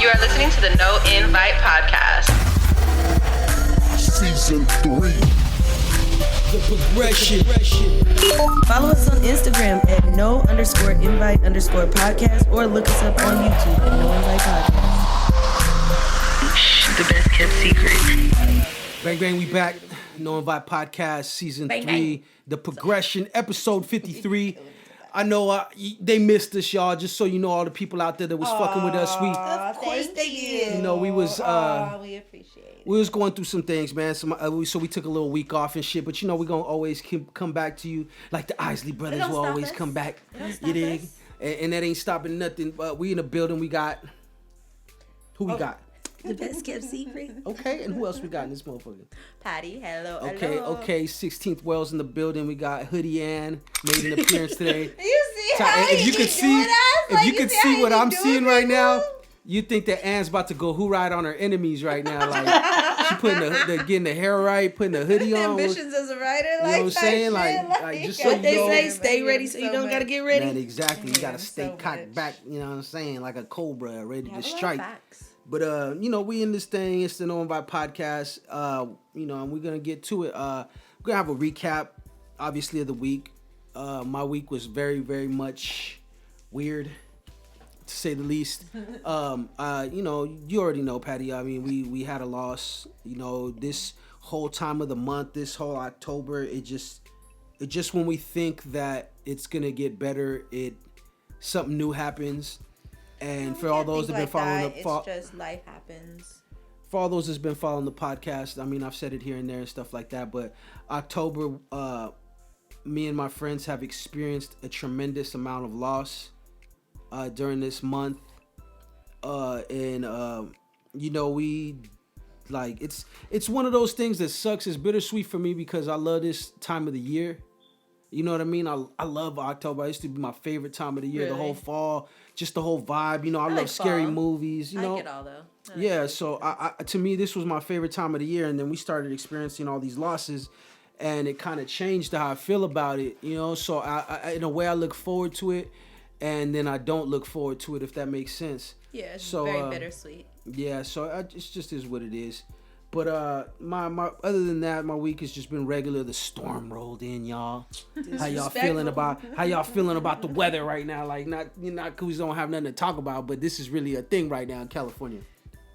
You are listening to the No Invite Podcast. Season 3. The progression. Follow us on Instagram at no_invite_podcast or look us up on YouTube at No Invite Podcast. The best kept secret. Bang, bang, we back. No Invite Podcast, Season 3. The progression, episode 53. I know they missed us, y'all. Just so you know, all the people out there that was fucking with us. Of course they did. You know, we was we appreciate it. we was going through some things, man. So we took a little week off and shit. But you know, we gonna always come back to you, like the Isley brothers will always come back. You dig? And that ain't stopping nothing. But we in the building. We got who we got? The best kept secret. Okay, and who else we got in this motherfucker? Patty, hello. Okay. 16th Wells in the building. We got Hoodie Ann made an appearance today. You see how if you could see, if you could see what I'm seeing right now, now, you think that Ann's about to go who ride on her enemies right now. Like she putting getting the hair right, putting the hoodie on. ambitions as a writer, You know what I'm saying? Like just so What you they know. say, stay ready so you don't gotta get ready. Man, exactly. You gotta I'm stay so cocked much. back. You know what I'm saying? Like a cobra, ready to Have a lot of strike. facts. But you know, we in this thing. It's the No Invite Podcast. You know, and we're gonna get to it. We're gonna have a recap, obviously, of the week. My week was very, very much weird, to say the least. You know, you already know, Patty. I mean, we had a loss. You know, this whole time of the month, this whole October, it just when we think that it's gonna get better, something new happens. And for all those that have been following it's just life happens. for all those that's been following the podcast, I mean, I've said it here and there and stuff like that, but October, me and my friends have experienced a tremendous amount of loss during this month. And you know, we like it's one of those things that sucks. It's bittersweet for me because I love this time of the year. You know what I mean? I love October. It used to be my favorite time of the year. Really? The whole fall, just the whole vibe. You know, I love like scary fall. movies. You I know, like it all though. yeah. So I to me, this was my favorite time of the year, and then we started experiencing all these losses, and it kind of changed how I feel about it. You know, so I in a way I look forward to it, and then I don't look forward to it, if that makes sense. Yeah, it's So, very bittersweet. Yeah, so it's just is what it is. But my other than that, my week has just been regular. The storm rolled in, y'all. How y'all feeling about the weather right now? Like not because we don't have nothing to talk about, but this is really a thing right now in California.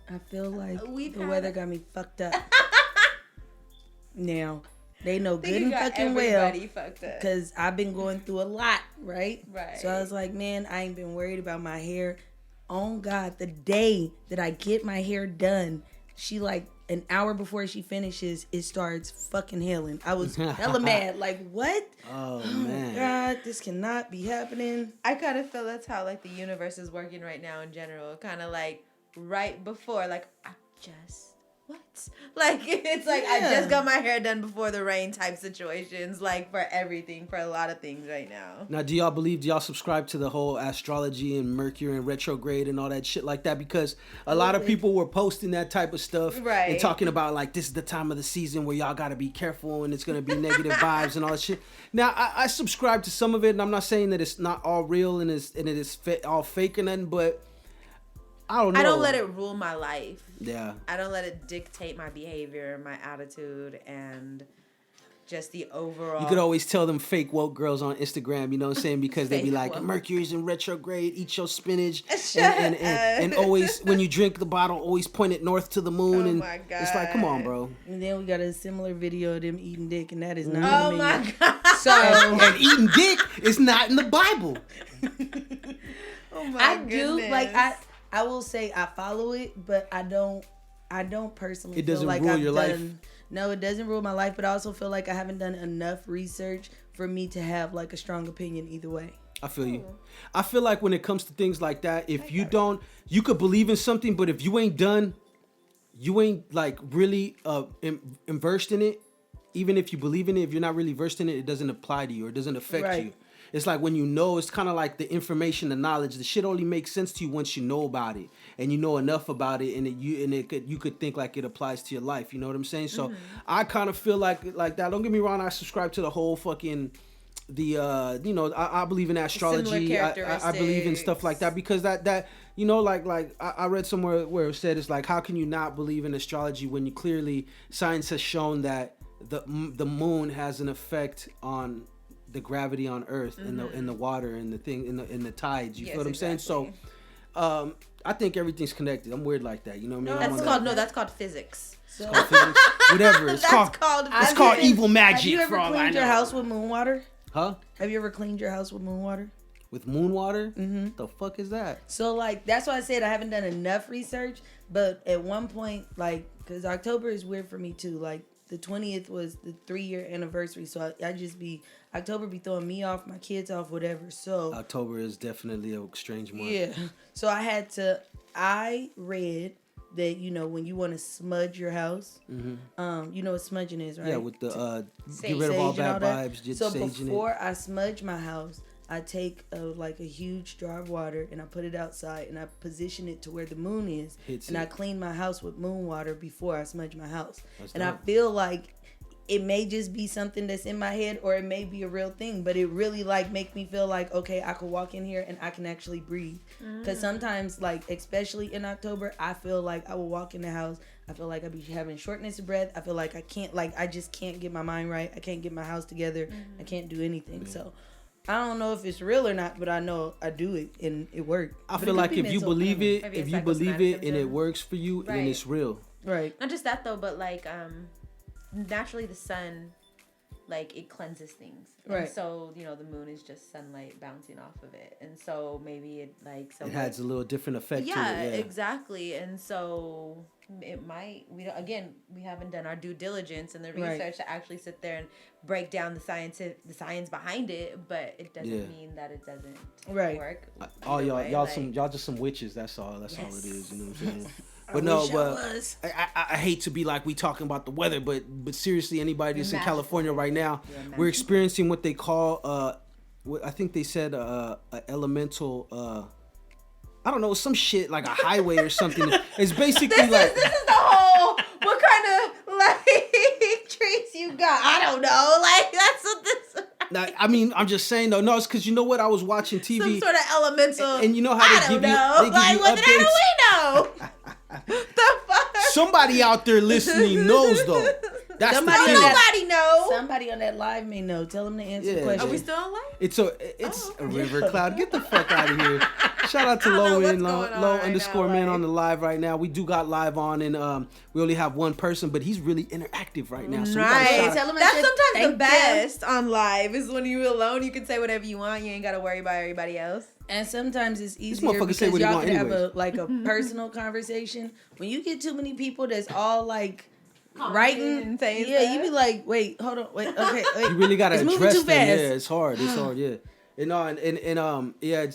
I feel like We've the had weather it. got me fucked up. Now, they know I think good you and got fucking well. everybody fucked up. Because I've been going through a lot, right? Right. So I was like, man, I ain't been worried about my hair. Oh, God, the day that I get my hair done, she like an hour before she finishes, it starts fucking hailing. I was hella mad. Like, what? Oh Oh, man. God, this cannot be happening. I kind of feel that's how like the universe is working right now in general. Kind of like right before, like like it's like I Yeah. just got my hair done before the rain type situations. Like for everything, for a lot of things right now. Now, do y'all subscribe to the whole astrology and Mercury and retrograde and all that shit like that? Because a lot of people were posting that type of stuff Right. and talking about like this is the time of the season where y'all got to be careful and it's gonna be negative vibes and all that shit. Now, I subscribe to some of it, and I'm not saying that it's not all real and it is all fake or nothing, but I don't know. I don't let it rule my life. Yeah. I don't let it dictate my behavior, my attitude, and just the overall. You could always tell them fake woke girls on Instagram, you know what I'm saying? Because they be Fake like, woke. Mercury's in retrograde, eat your spinach. Shut And always, when you drink the bottle, always point it north to the moon. Oh and my it's like, come on, God. bro. And then we got a similar video of them eating dick, and that is not Oh on the my menu. God. So And eating dick is not in the Bible. Oh my I do goodness. like I will say I follow it, but I don't personally It doesn't feel like rule I've your done life. No, it doesn't rule my life, but I also feel like I haven't done enough research for me to have like a strong opinion either way. I feel you. I feel like when it comes to things like that, if you don't, you could believe in something, but if you ain't done, you ain't like really immersed in it. Even if you believe in it, if you're not really versed in it, it doesn't apply to you or it doesn't affect Right. you. It's like when you know, it's kind of like the information, the knowledge. The shit only makes sense to you once you know about it and you know enough about it, and you could think like it applies to your life. You know what I'm saying? So I kind of feel like that. Don't get me wrong. I subscribe to the whole fucking I believe in astrology. I believe in stuff like that because that You know, like I read somewhere where it said it's like, how can you not believe in astrology when you clearly science has shown that the moon has an effect on the gravity on Earth and in the water and the thing in the tides. You feel what I'm saying? So, I think everything's connected. I'm weird like that. You know what I mean? That's called physics. It's called physics. Whatever. It's called evil magic. Have you ever for all I cleaned your know. house with moon water? Huh? Have you ever cleaned your house with moon water? With moon water? Mm-hmm. The fuck is that? So, like, that's why I said I haven't done enough research. But at one point, like, because October is weird for me, too. Like, the 20th was the 3-year anniversary. So, October be throwing me off, my kids off, whatever. So, October is definitely a strange month. yeah. So, I read that, you know, when you want to smudge your house, you know what smudging is, right? Yeah, with the, get rid of all bad vibes, just so sage in it. before I smudge my house, I take a huge jar of water and I put it outside and I position it to where the moon is. I clean my house with moon water before I smudge my house. I feel like it may just be something that's in my head or it may be a real thing, but it really like make me feel like, okay, I could walk in here and I can actually breathe. Because sometimes, like, especially in October, I feel like I will walk in the house, I feel like I be having shortness of breath. I feel like I just can't get my mind right. I can't get my house together. I can't do anything. Yeah. So I don't know if it's real or not, but I know I do it and it worked. I feel like if you believe it, and it works for you, then it's real. Right. Not just that though, but like naturally the sun, like, it cleanses things. Right. And so, you know, the moon is just sunlight bouncing off of it. And so maybe it like it has a little different effect to it. Yeah, exactly. And so it might, we haven't done our due diligence and the research to actually sit there and break down the science behind it, but it doesn't mean that it doesn't work. Y'all just some witches, that's all. That's all it is, you know what I'm saying? But I hate to be like we talking about the weather, but seriously, anybody that's in California right now, we're experiencing what they call I think they said a elemental I don't know, some shit like a highway or something. It's basically this is the whole what kind of like trees you got? I don't know. Like that's what this. Now, I mean, I'm just saying though. No, it's because you know what? I was watching TV. Some sort of elemental. And you know how they give you what updates. the hell do we know? The fuck? Somebody out there listening knows though. That's nobody knows. Somebody on that live may know. Tell them to answer the question. Are we still on live? It's a river cloud. Get the fuck out of here. Shout out to Low _man on the live right now. We do got live on, and we only have one person, but he's really interactive right now. So right. That's sometimes the best on live is when you're alone. You can say whatever you want. You ain't got to worry about everybody else. And sometimes it's easier because y'all can have a personal conversation. When you get too many people that's all like writing and saying you be like, wait, hold on, wait, okay, wait. You really gotta address them. Fast. Yeah, it's hard, yeah.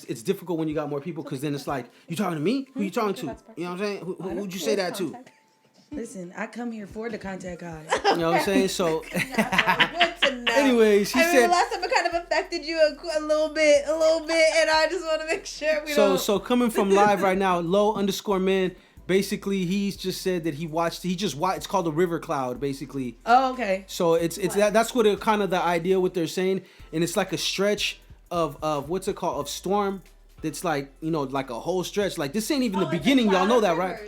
It's difficult when you got more people because then it's like, you talking to me? Who you talking to? You know what I'm saying? Who'd you say that to? Listen, I come here for the contact guy. You know what I'm saying? So, good to know. Anyways, he said. Last time it kind of affected you a little bit, and I just want to make sure we don't. So coming from live right now, Low _man. Basically, he's just said that it's called a river cloud, basically. Oh, okay. So that's what kind of the idea what they're saying, and it's like a stretch of what's it called, of storm. That's like, you know, like a whole stretch. Like this ain't even the beginning. Y'all know that, right?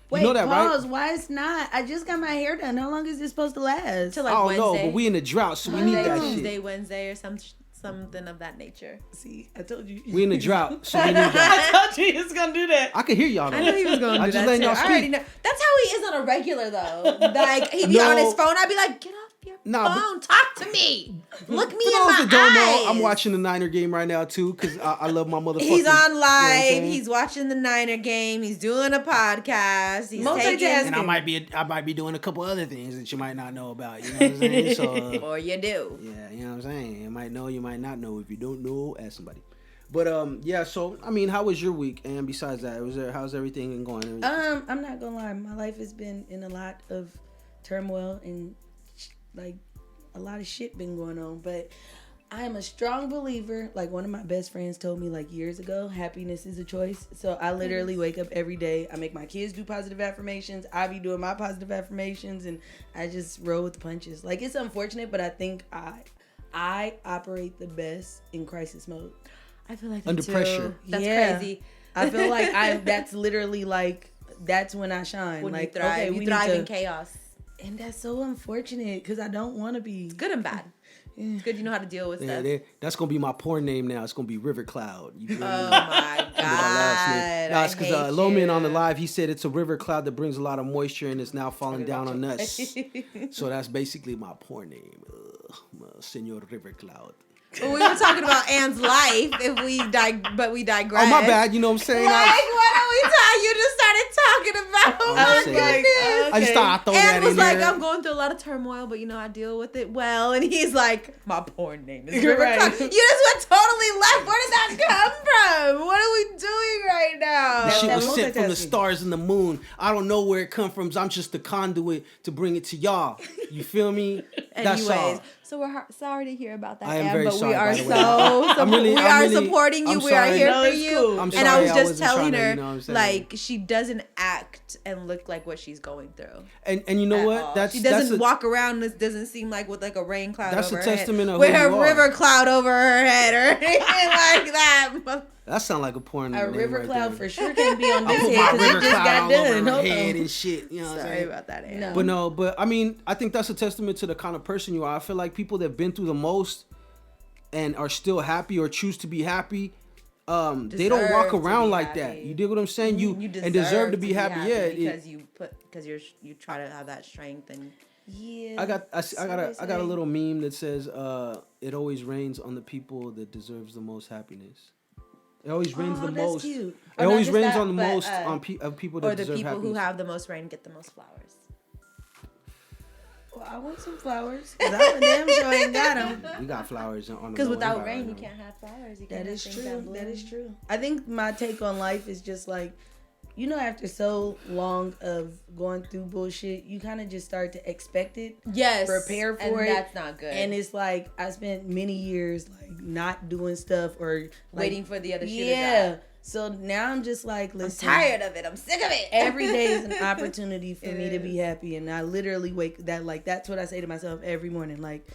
Wait, you know that, pause. Right? Why it's not? I just got my hair done. How long is this supposed to last? Till like I don't Wednesday. know, but we in the drought, so we need that shit. Tuesday, Wednesday, or something of that nature. See, I told you. We in the drought, so we need that. I told you he was gonna do that. I could hear y'all though. I knew he was gonna do that too. I already know. That's how he is on a regular though. Like he'd be on his phone. I'd be like, get off your phone. Talk to me. Look me in my eyes. Don't know, I'm watching the Niner game right now too because I love my motherfucker. He's on live. You know he's watching the Niner game. He's doing a podcast. He's multitasking. And I might be doing a couple other things that you might not know about. You know what I'm saying? So, or you do. Yeah, you know what I'm saying. You might know, you might not know. If you don't know, ask somebody. But yeah. So I mean, how was your week? And besides that, how's everything going? I'm not gonna lie. My life has been in a lot of turmoil and like a lot of shit been going on, but I am a strong believer. Like one of my best friends told me like years ago, happiness is a choice. So I literally wake up every day. I make my kids do positive affirmations. I be doing my positive affirmations, and I just roll with the punches. Like it's unfortunate, but I think I operate the best in crisis mode. I feel like under pressure. That's crazy. I feel like that's literally like, that's when I shine. When like, you thrive, okay, you we thrive need in chaos. And that's so unfortunate because I don't want to be. It's good and bad. It's good you know how to deal with stuff. That's gonna be my porn name now. It's gonna be River Cloud. You feel me? Oh my God. No, it's because Loman on the live, he said it's a river cloud that brings a lot of moisture and it's now falling down on us. So that's basically my porn name, Senor River Cloud. Well, we were talking about Anne's life. But we digress. Oh my bad. You know what I'm saying? What are we talking? You just started talking about. Oh, my saying, goodness. I just thought I'd throw Anne that was in like, there. I'm going through a lot of turmoil, but I deal with it well. And he's like, my porn name is You're River right. Cloud. You just went totally left. Where did that come from? What are we doing right now? The shit that was sent from the multitasking. stars and the moon. I don't know where it come from. I'm just the conduit to bring it to y'all. You feel me? That's all. Anyways, so we're sorry to hear about that, I am Anne, very but sorry, we are by the way. we are supporting you. I'm We are sorry. here No, for it's you. cool. I'm And I sorry, was I just wasn't telling trying to, her, you know what I'm saying? like, she doesn't act and look like what she's going through. And you know At what? all. That's she doesn't that's a, walk around. This doesn't seem like with like a rain cloud. That's over a her head, testament of with who her you are. river cloud over her head or anything like that. that sound like a porn A name river right cloud there. for sure can't be on I this put head my because river it just cloud got all done. over her Hold head on. and shit. You know what I'm Sorry saying? about that, Anne. No. But no, but I mean, I think that's a testament to the kind of person you are. I feel like people that've been through the most and are still happy or choose to be happy, they don't Deserve walk to around be like that. happy. You dig what I'm saying? You deserve and deserve to be happy. Yeah, because you try to have that strength and. Yeah. I got a little meme that says, "It always rains on the people that deserves the most happiness." It always rains the that's most. cute. It Or not always just rains that, on the but, most of people that Or the deserve people happiness. who have the most rain get the most flowers. Well, I want some flowers because I damn sure ain't got them. We got flowers on the Because low without end rain, right you now. can't have flowers. You That can't is have things true. bloom. That is true. I think my take on life is just like, you know, after so long of going through bullshit, you kind of just start to expect it. Yes. Prepare for and it. that's not good. And it's like I spent many years like not doing stuff or like, waiting for the other shoe to yeah. drop. So now I'm just like, I'm listen. tired of it. I'm sick of it. Every day is an opportunity for It me to is. be happy, and I literally that's what I say to myself every morning. Like,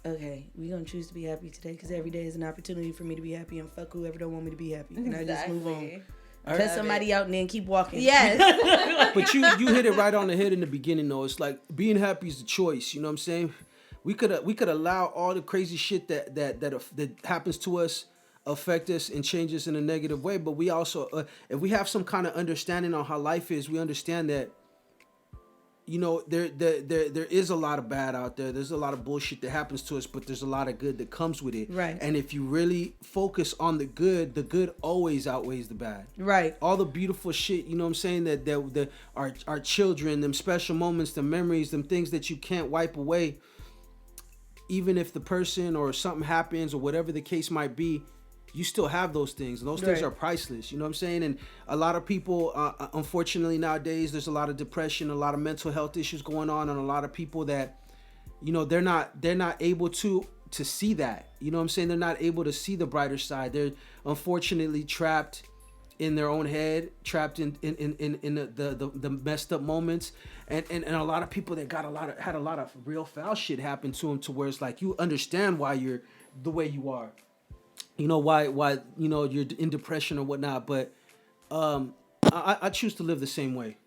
okay, we gonna choose to be happy today because every day is an opportunity for me to be happy, and fuck whoever don't want me to be happy, and I just move on. Cut somebody out and then keep walking. Yes. But you hit it right on the head in the beginning though. It's like being happy is the choice. You know what I'm saying? We could allow all the crazy shit that happens to us affect us and change us in a negative way. But we also, if we have some kind of understanding on how life is, we understand that, you know, there is a lot of bad out there. There's a lot of bullshit that happens to us, but there's a lot of good that comes with it. Right. And if you really focus on the good always outweighs the bad. Right. All the beautiful shit, you know what I'm saying, that our children, them special moments, the memories, them things that you can't wipe away, even if the person or something happens or whatever the case might be, you still have those things, and those things Right. are priceless. You know what I'm saying? And a lot of people, unfortunately nowadays, there's a lot of depression, a lot of mental health issues going on, and a lot of people that, you know, they're not able to see that. You know what I'm saying? They're not able to see the brighter side. They're unfortunately trapped in their own head, trapped in the messed up moments, and a lot of people that had a lot of real foul shit happen to them, to where it's like you understand why you're the way you are. You know why you know you're in depression or whatnot, but I choose to live the same way.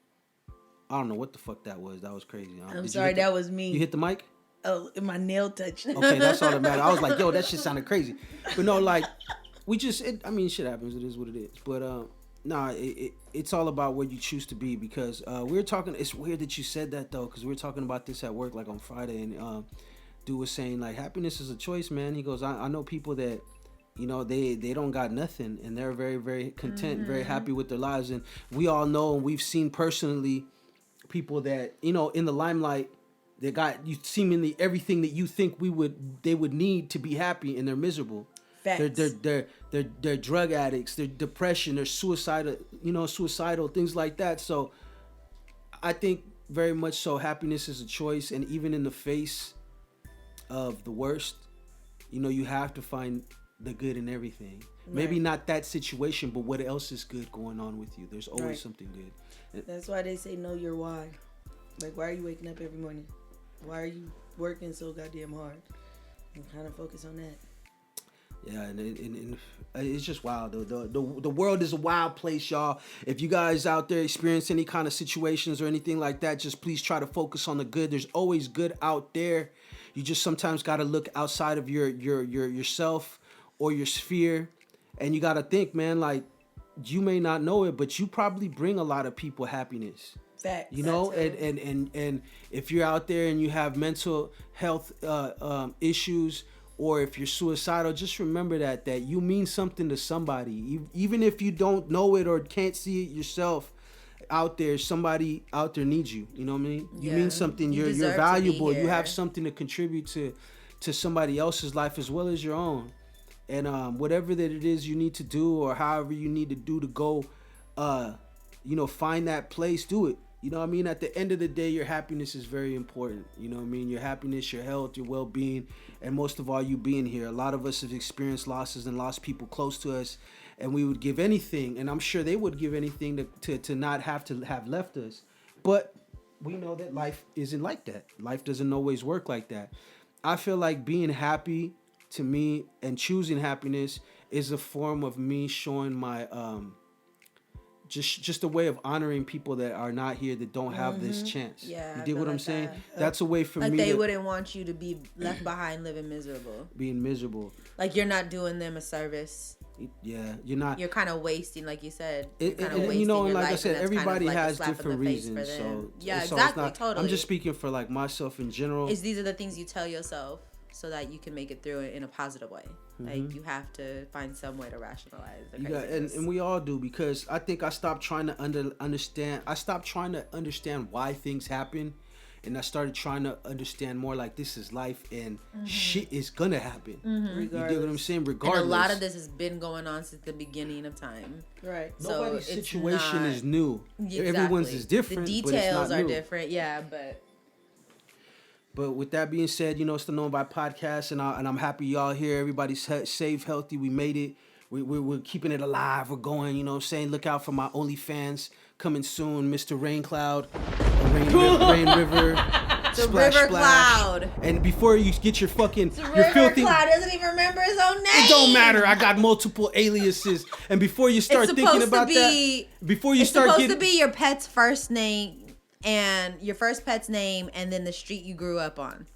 I don't know what the fuck that was. That was crazy. I'm sorry, that was me. You hit the mic? Oh, my nail touched. Okay, that's all that matters. I was like, yo, that shit sounded crazy. But no, like, I mean, shit happens. It is what it is. But it's all about where you choose to be, because we were talking. It's weird that you said that though, because we were talking about this at work like on Friday, and dude was saying like happiness is a choice, man. He goes, I know people that, you know, they don't got nothing, and they're very, very content, very happy with their lives. And we all know, and we've seen personally, people that, you know, in the limelight, they got you seemingly everything that you think they would need to be happy, and they're miserable. Facts. They're drug addicts, they're depression, they're suicidal, things like that. So I think very much so happiness is a choice, and even in the face of the worst, you know, you have to find the good in everything. Right. Maybe not that situation, but what else is good going on with you? There's always something good. That's why they say know your why. Like, why are you waking up every morning? Why are you working so goddamn hard? And kind of focus on that. Yeah, and it's just wild. The world is a wild place, y'all. If you guys out there experience any kind of situations or anything like that, just please try to focus on the good. There's always good out there. You just sometimes got to look outside of yourself or your sphere, and you got to think, man, like, you may not know it, but you probably bring a lot of people happiness. Facts. You know, and if you're out there and you have mental health issues, or if you're suicidal, just remember that you mean something to somebody. Even if you don't know it or can't see it yourself, out there, somebody out there needs you. You know what I mean? You mean something. You're valuable. You have something to contribute to somebody else's life as well as your own. And whatever that it is you need to do, or however you need to do to go, find that place, do it. You know what I mean? At the end of the day, your happiness is very important. You know what I mean? Your happiness, your health, your well-being, and most of all, you being here. A lot of us have experienced losses and lost people close to us, and we would give anything, and I'm sure they would give anything to not have to have left us. But we know that life isn't like that. Life doesn't always work like that. I feel like being happy, to me, and choosing happiness is a form of me showing my just a way of honoring people that are not here, that don't have this chance. Yeah, you dig what I'm saying? that. That's a way for like me. They wouldn't want you to be left behind living miserable. Being miserable. Like you're not doing them a service. Yeah, you're not. You're kind of wasting, like you said. And like I said, everybody has different reasons. So yeah, so exactly, totally. I'm just speaking for like myself in general. These are the things you tell yourself so that you can make it through it in a positive way. Like you have to find some way to rationalize the craziness. And we all do, because I think I stopped trying to understand. I stopped trying to understand why things happen, and I started trying to understand more like this is life, and shit is gonna happen. You dig what I'm saying? Regardless. And a lot of this has been going on since the beginning of time. Right. Nobody's so situation is new. Exactly. Everyone's is different. The but it's details not are new. different. Yeah, but. But with that being said, it's the Known by Podcast, and I'm happy y'all here. Everybody's safe, healthy. We made it. We're keeping it alive. We're going, you know what I'm saying? Look out for my OnlyFans coming soon. Mr. Rain Cloud, Rain River, The Splash River Splash. Cloud. And before you get your fucking, The your River filthy... Cloud doesn't even remember his own name. It don't matter. I got multiple aliases. And before you start thinking about that... Before you start getting... It's supposed to be your pet's first name, and your first pet's name, and then the street you grew up on.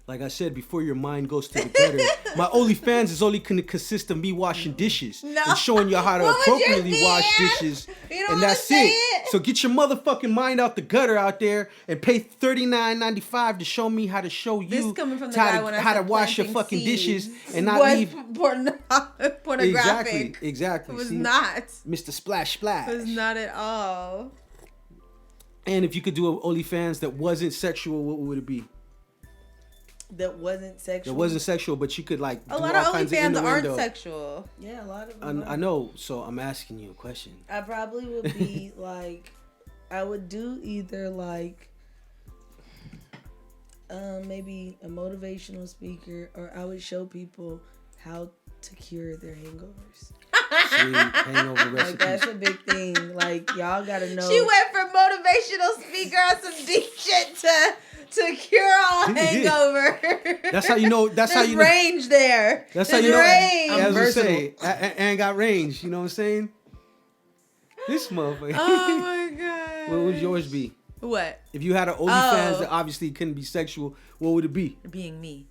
Like I said, before your mind goes to the gutter, my OnlyFans is only going to consist of me washing dishes and showing you how to appropriately wash dishes, and that's it. So get your motherfucking mind out the gutter out there and pay $39.95 to show me how to show you this coming from the guy how to wash your fucking dishes and not leave pornographic. Exactly. It was not. Mr. Splash Splash. It was not at all. And if you could do an OnlyFans that wasn't sexual, what would it be? That wasn't sexual. It wasn't sexual, but you could like a do lot all of kinds of OnlyFans aren't innuendo. sexual. Yeah, a lot of them. I know, so I'm asking you a question. I probably would be like, I would do either like, maybe a motivational speaker, or I would show people how to cure their hangovers. See, hangover recipes. Like that's a big thing. Like y'all gotta know. She went from motivational speaker on some deep shit to cure all hangover. That's how you know. That's how you know. Range there. That's how you know. Range. As I say, and got range. You know what I'm saying? This motherfucker. Oh my god. What would yours be? What? If you had an OnlyFans that obviously couldn't be sexual, what would it be? Being me.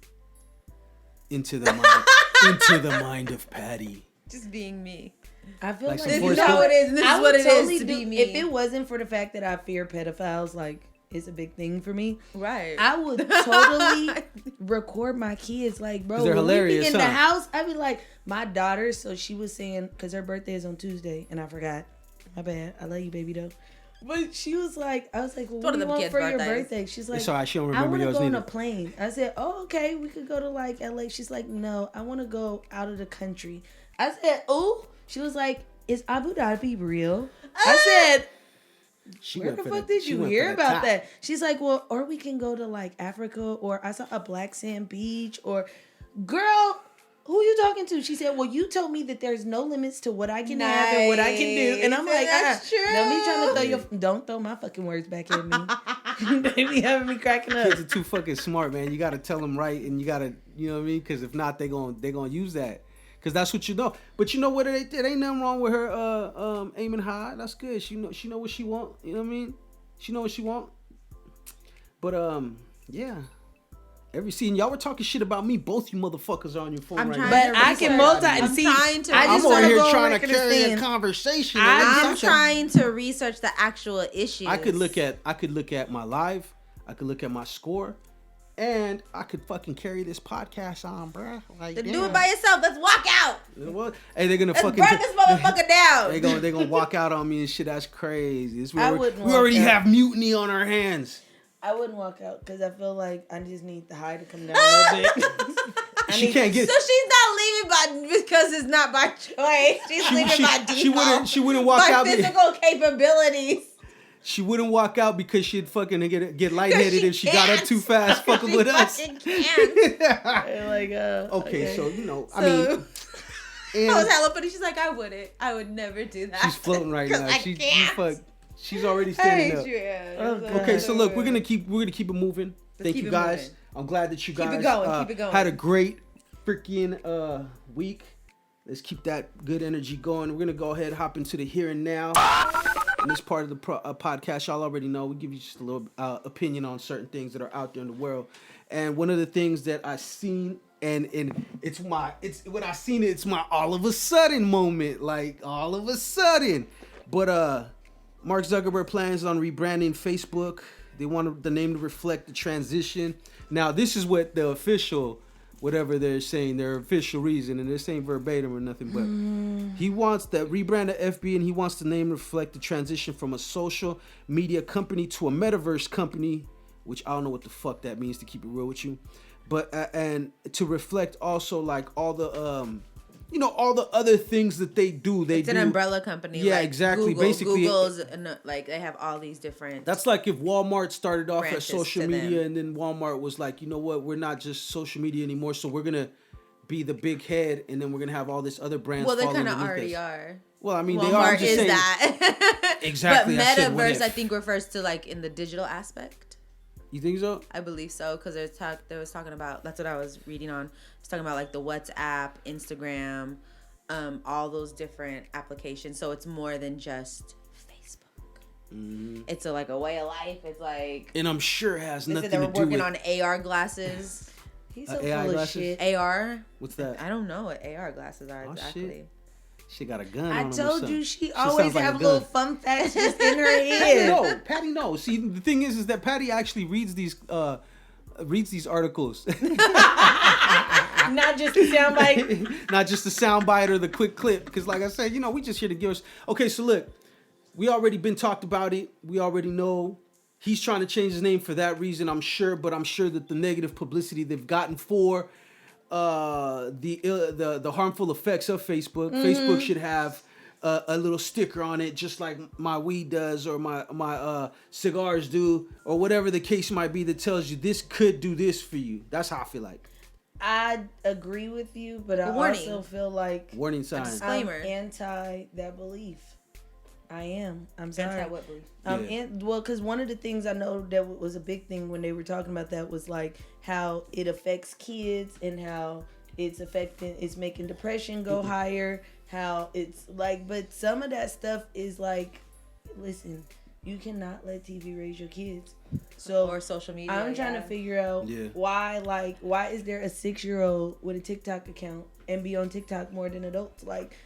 Into the mind. Into the mind of Patty. Just being me. I feel like this is how it is. This is what it is to be me. If it wasn't for the fact that I fear pedophiles, like it's a big thing for me. Right. I would totally record my kids. Like, bro, they're when hilarious, we be in the house, I'd be like, my daughter. So she was saying, because her birthday is on Tuesday, and I forgot. My bad. I love you, baby doe. But she was like, I was like, well, what do you want for your birthday? She's like, it's all right, she don't remember yours I want to go neither. on a plane. I said, oh, okay, we could go to like LA. She's like, no, I want to go out of the country. I said, oh. She was like, is Abu Dhabi real? I said, where the fuck did you hear about that? She's like, well, or we can go to like Africa, or I saw a black sand beach, or girl, who you talking to? She said, well, you told me that there's no limits to what I can have and what I can do. And I'm like, that's true. Now me trying to don't throw my fucking words back at me. They be having me cracking up. Kids are too fucking smart, man. You got to tell them right, and you got to, you know what I mean? Because if not, they gonna use that. Because that's what you know. But you know what? It ain't nothing wrong with her aiming high. That's good. She know what she want. You know what I mean? She know what she want. But yeah. Every scene, y'all were talking shit about me. Both you motherfuckers are on your phone right now. But I can multi and see. I'm over here trying to carry a conversation. I'm trying to research the actual issues. I could look at my live. I could look at my score, and I could fucking carry this podcast on, bruh. Like, do it by yourself. Let's walk out. Hey, they're gonna Let's fucking burn this motherfucker down. They're gonna walk out on me and shit. That's crazy. We already have mutiny on our hands. I wouldn't walk out because I feel like I just need the high to come down a little bit. She can't get. So she's not leaving because it's not by choice. She's leaving by default. She wouldn't walk out. By physical capabilities. She wouldn't walk out because she'd fucking get lightheaded if she got up too fast fucking with us. Okay, so I mean. I was hella funny. She's like, I wouldn't. I would never do that. She's floating right now. She's already standing up. Okay, so look, we're gonna keep it moving. Thank you guys. Moving. I'm glad that you guys keep it going. Had a great freaking week. Let's keep that good energy going. We're gonna go ahead and hop into the here and now. In this part of the podcast, y'all already know we give you just a little opinion on certain things that are out there in the world. And one of the things that I seen, and it's when I seen it, it's my all of a sudden moment, like all of a sudden. But Mark Zuckerberg plans on rebranding Facebook. They want the name to reflect the transition. Now, this is what the official, whatever they're saying, their official reason, and this ain't verbatim or nothing, but he wants to rebrand the FB, and he wants the name to reflect the transition from a social media company to a metaverse company, which I don't know what the fuck that means, to keep it real with you, but and to reflect also like all the all the other things that they do. It's an umbrella company. Yeah, like exactly. Basically, Google's like they have all these different. That's like if Walmart started off as social media, and then Walmart was like, you know what, we're not just social media anymore, so we're gonna be the big head, and then we're gonna have all this other brands. Well, they kind of already are. Well, I mean, Walmart they are. Just saying, that. Exactly. But metaverse, I think, refers to like in the digital aspect. You think so? I believe so, because they was talking about, that's what I was reading on. It's talking about like the WhatsApp, Instagram, all those different applications. So it's more than just Facebook. Mm-hmm. It's like a way of life. It's like, and I'm sure it has nothing to do with. They were working on AR glasses. He's so full of shit. AR. What's that? I don't know what AR glasses are exactly. Shit. She got a gun. I told you she always have little fun facts just in her head. Patty knows. See, the thing is that Patty actually reads these articles. Not just the soundbite. Not just the soundbite or the quick clip. Because like I said, we just here to give us. Okay, so look, we already been talked about it. We already know he's trying to change his name for that reason, I'm sure. But I'm sure that the negative publicity they've gotten for the harmful effects of Facebook. Mm-hmm. Facebook should have a little sticker on it, just like my weed does or my cigars do, or whatever the case might be, that tells you this could do this for you. That's how I feel like. I agree with you, but I also feel like warning sign. Disclaimer. I'm anti that belief. I am. I'm sorry. Anti what belief? Because one of the things I know that was a big thing when they were talking about that was like how it affects kids and how it's making depression go higher. How it's like, but some of that stuff is like, listen, you cannot let TV raise your kids. So or social media. I'm trying to figure out why is there a 6-year-old with a TikTok account and be on TikTok more than adults? Like,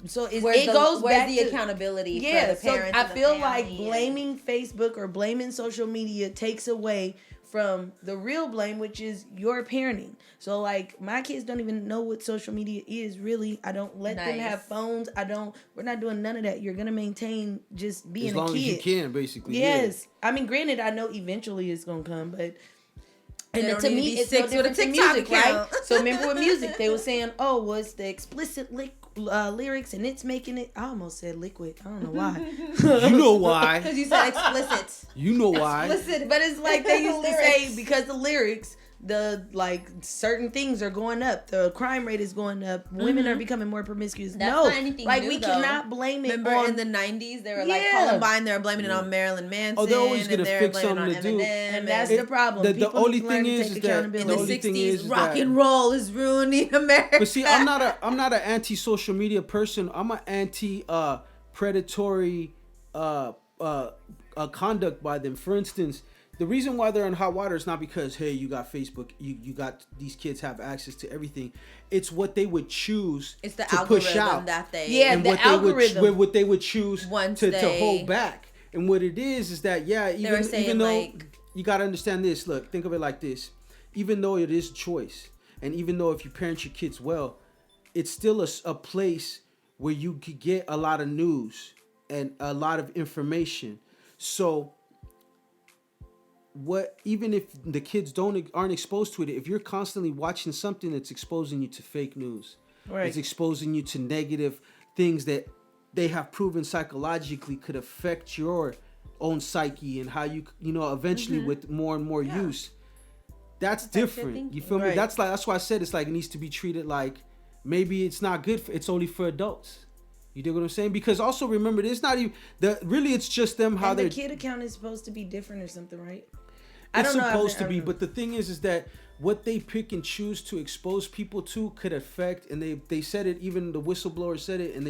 so it goes back to accountability for the parents. So I feel like blaming Facebook or blaming social media takes away from the real blame, which is your parenting. So like my kids don't even know what social media is really. I don't let them have phones. We're not doing none of that. You're gonna maintain just being a kid. As long as you can, basically. Yes. Yeah. I mean, granted, I know eventually it's gonna come, but to me it's no different to music, right? So remember with music, they were saying, oh, well, it's the explicit lyrics and it's making it. I almost said liquid. I don't know why. You know why? Because you said explicit. You know why? Explicit, but it's like they used to say because the lyrics the like certain things are going up, the crime rate is going up, women are becoming more promiscuous. That's No, not anything like new, we though. cannot blame it Remember on in the 90s, they were like Yeah. Columbine, they were blaming it on Marilyn Manson. Oh, they're always gonna and they're fix blaming something it to on do. Eminem, and that's the problem. the People only need to learn thing to is take that- accountability. in the the only thing 60s, is rock that- and roll is ruining America. But see, I'm not an anti-social media person. I'm an anti predatory conduct by them. For instance, the reason why they're in hot water is not because, hey, you got Facebook, you got these kids have access to everything. It's what they would choose It's the to push algorithm out. that they Yeah, And the algorithm. what they would choose Once to they- hold back. And what it is that, yeah, were saying, even though like- you got to understand this, look, think of it like this. Even though it is a choice, and even though if you parent your kids well, it's still a place where you could get a lot of news and a lot of information. So even if the kids aren't exposed to it, if you're constantly watching something that's exposing you to fake news, Right. it's exposing you to negative things that they have proven psychologically could affect your own psyche and how you eventually with more and more use. That's Affects your different. You thinking. feel me? Right. That's why I said it's like it needs to be treated like maybe it's not good. It's only for adults. You dig what I'm saying? Because also remember, it's not even really. It's just them how and they're. the kid account is supposed to be different or something, right? It's know. supposed I to be, don't know. but the thing is that what they pick and choose to expose people to could affect, and they said it. Even the whistleblower said it, and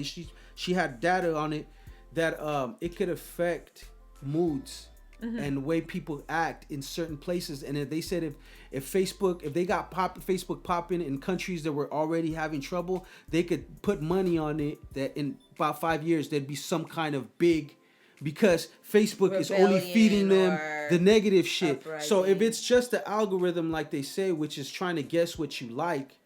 she had data on it that it could affect moods and the way people act in certain places. And they said if they got Facebook popping in countries that were already having trouble, they could put money on it that in about 5 years there'd be some kind of big. Because Facebook is only Rebellion feeding them or the negative shit. So if uprising. it's just the algorithm, like they say, which is trying to guess what you like,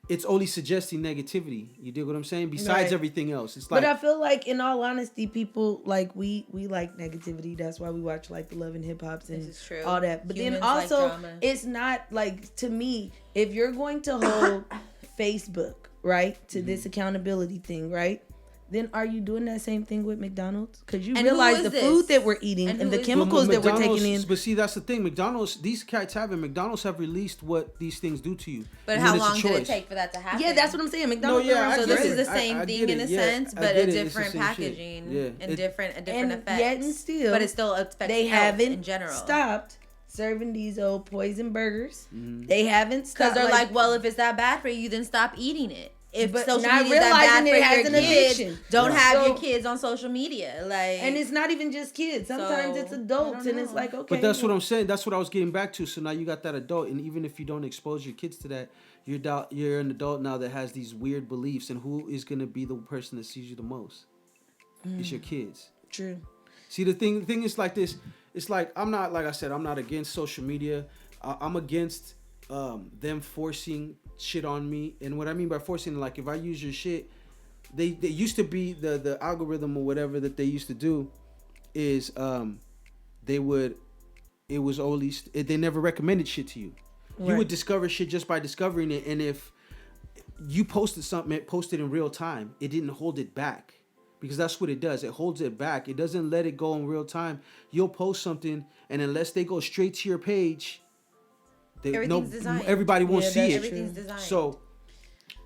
it's only suggesting negativity. You dig what I'm saying? Besides Right. everything else, it's like. But I feel like, in all honesty, people like we like negativity. That's why we watch like the Love and Hip Hops and This is true. all that. But Humans then like also, drama. it's not like, to me, if you're going to hold Facebook right to this accountability thing, right? Then are you doing that same thing with McDonald's? Because you And who realize is the this? food that we're eating And and who the is- chemicals that we're McDonald's- taking in. But see, that's the thing. McDonald's have released what these things do to you. But And how then it's a long did it choice. take for that to happen? Yeah, that's what I'm saying. McDonald's. yeah, I So get this it. is the same I thing get in a it. Yeah, sense, I but get a it. It's the different same shit. packaging, Yeah. and It- different and effects. yet and still, but it still affects they health haven't in general. stopped serving these old poison burgers. Mm-hmm. They haven't Because stopped. they're like, well, if it's that bad for you, then stop eating it. If But social not media is that bad realizing for it has your an kids, addiction. don't Yeah. have So- your kids on social media. Like, and it's not even just kids. Sometimes So, it's adults, I don't and it's know. like, okay. But that's what well, I'm saying. That's what I was getting back to. So now you got that adult, and even if you don't expose your kids to that, you're an adult now that has these weird beliefs. And who is gonna be the person that sees you the most? It's your kids. True. See, the thing is like this. It's like I'm not, like I said, I'm not against social media. I'm against them forcing shit on me. And what I mean by forcing, like if I use your shit, they used to be the algorithm or whatever that they used to do is they never recommended shit to you. You Right. would discover shit just by discovering it, and if you posted something, it posted in real time, it didn't hold it back. Because that's what it does. It holds it back. It doesn't let it go in real time. You'll post something, and unless they go straight to your page, Everything's designed. everybody won't Yeah, see that's it. everything's designed. So,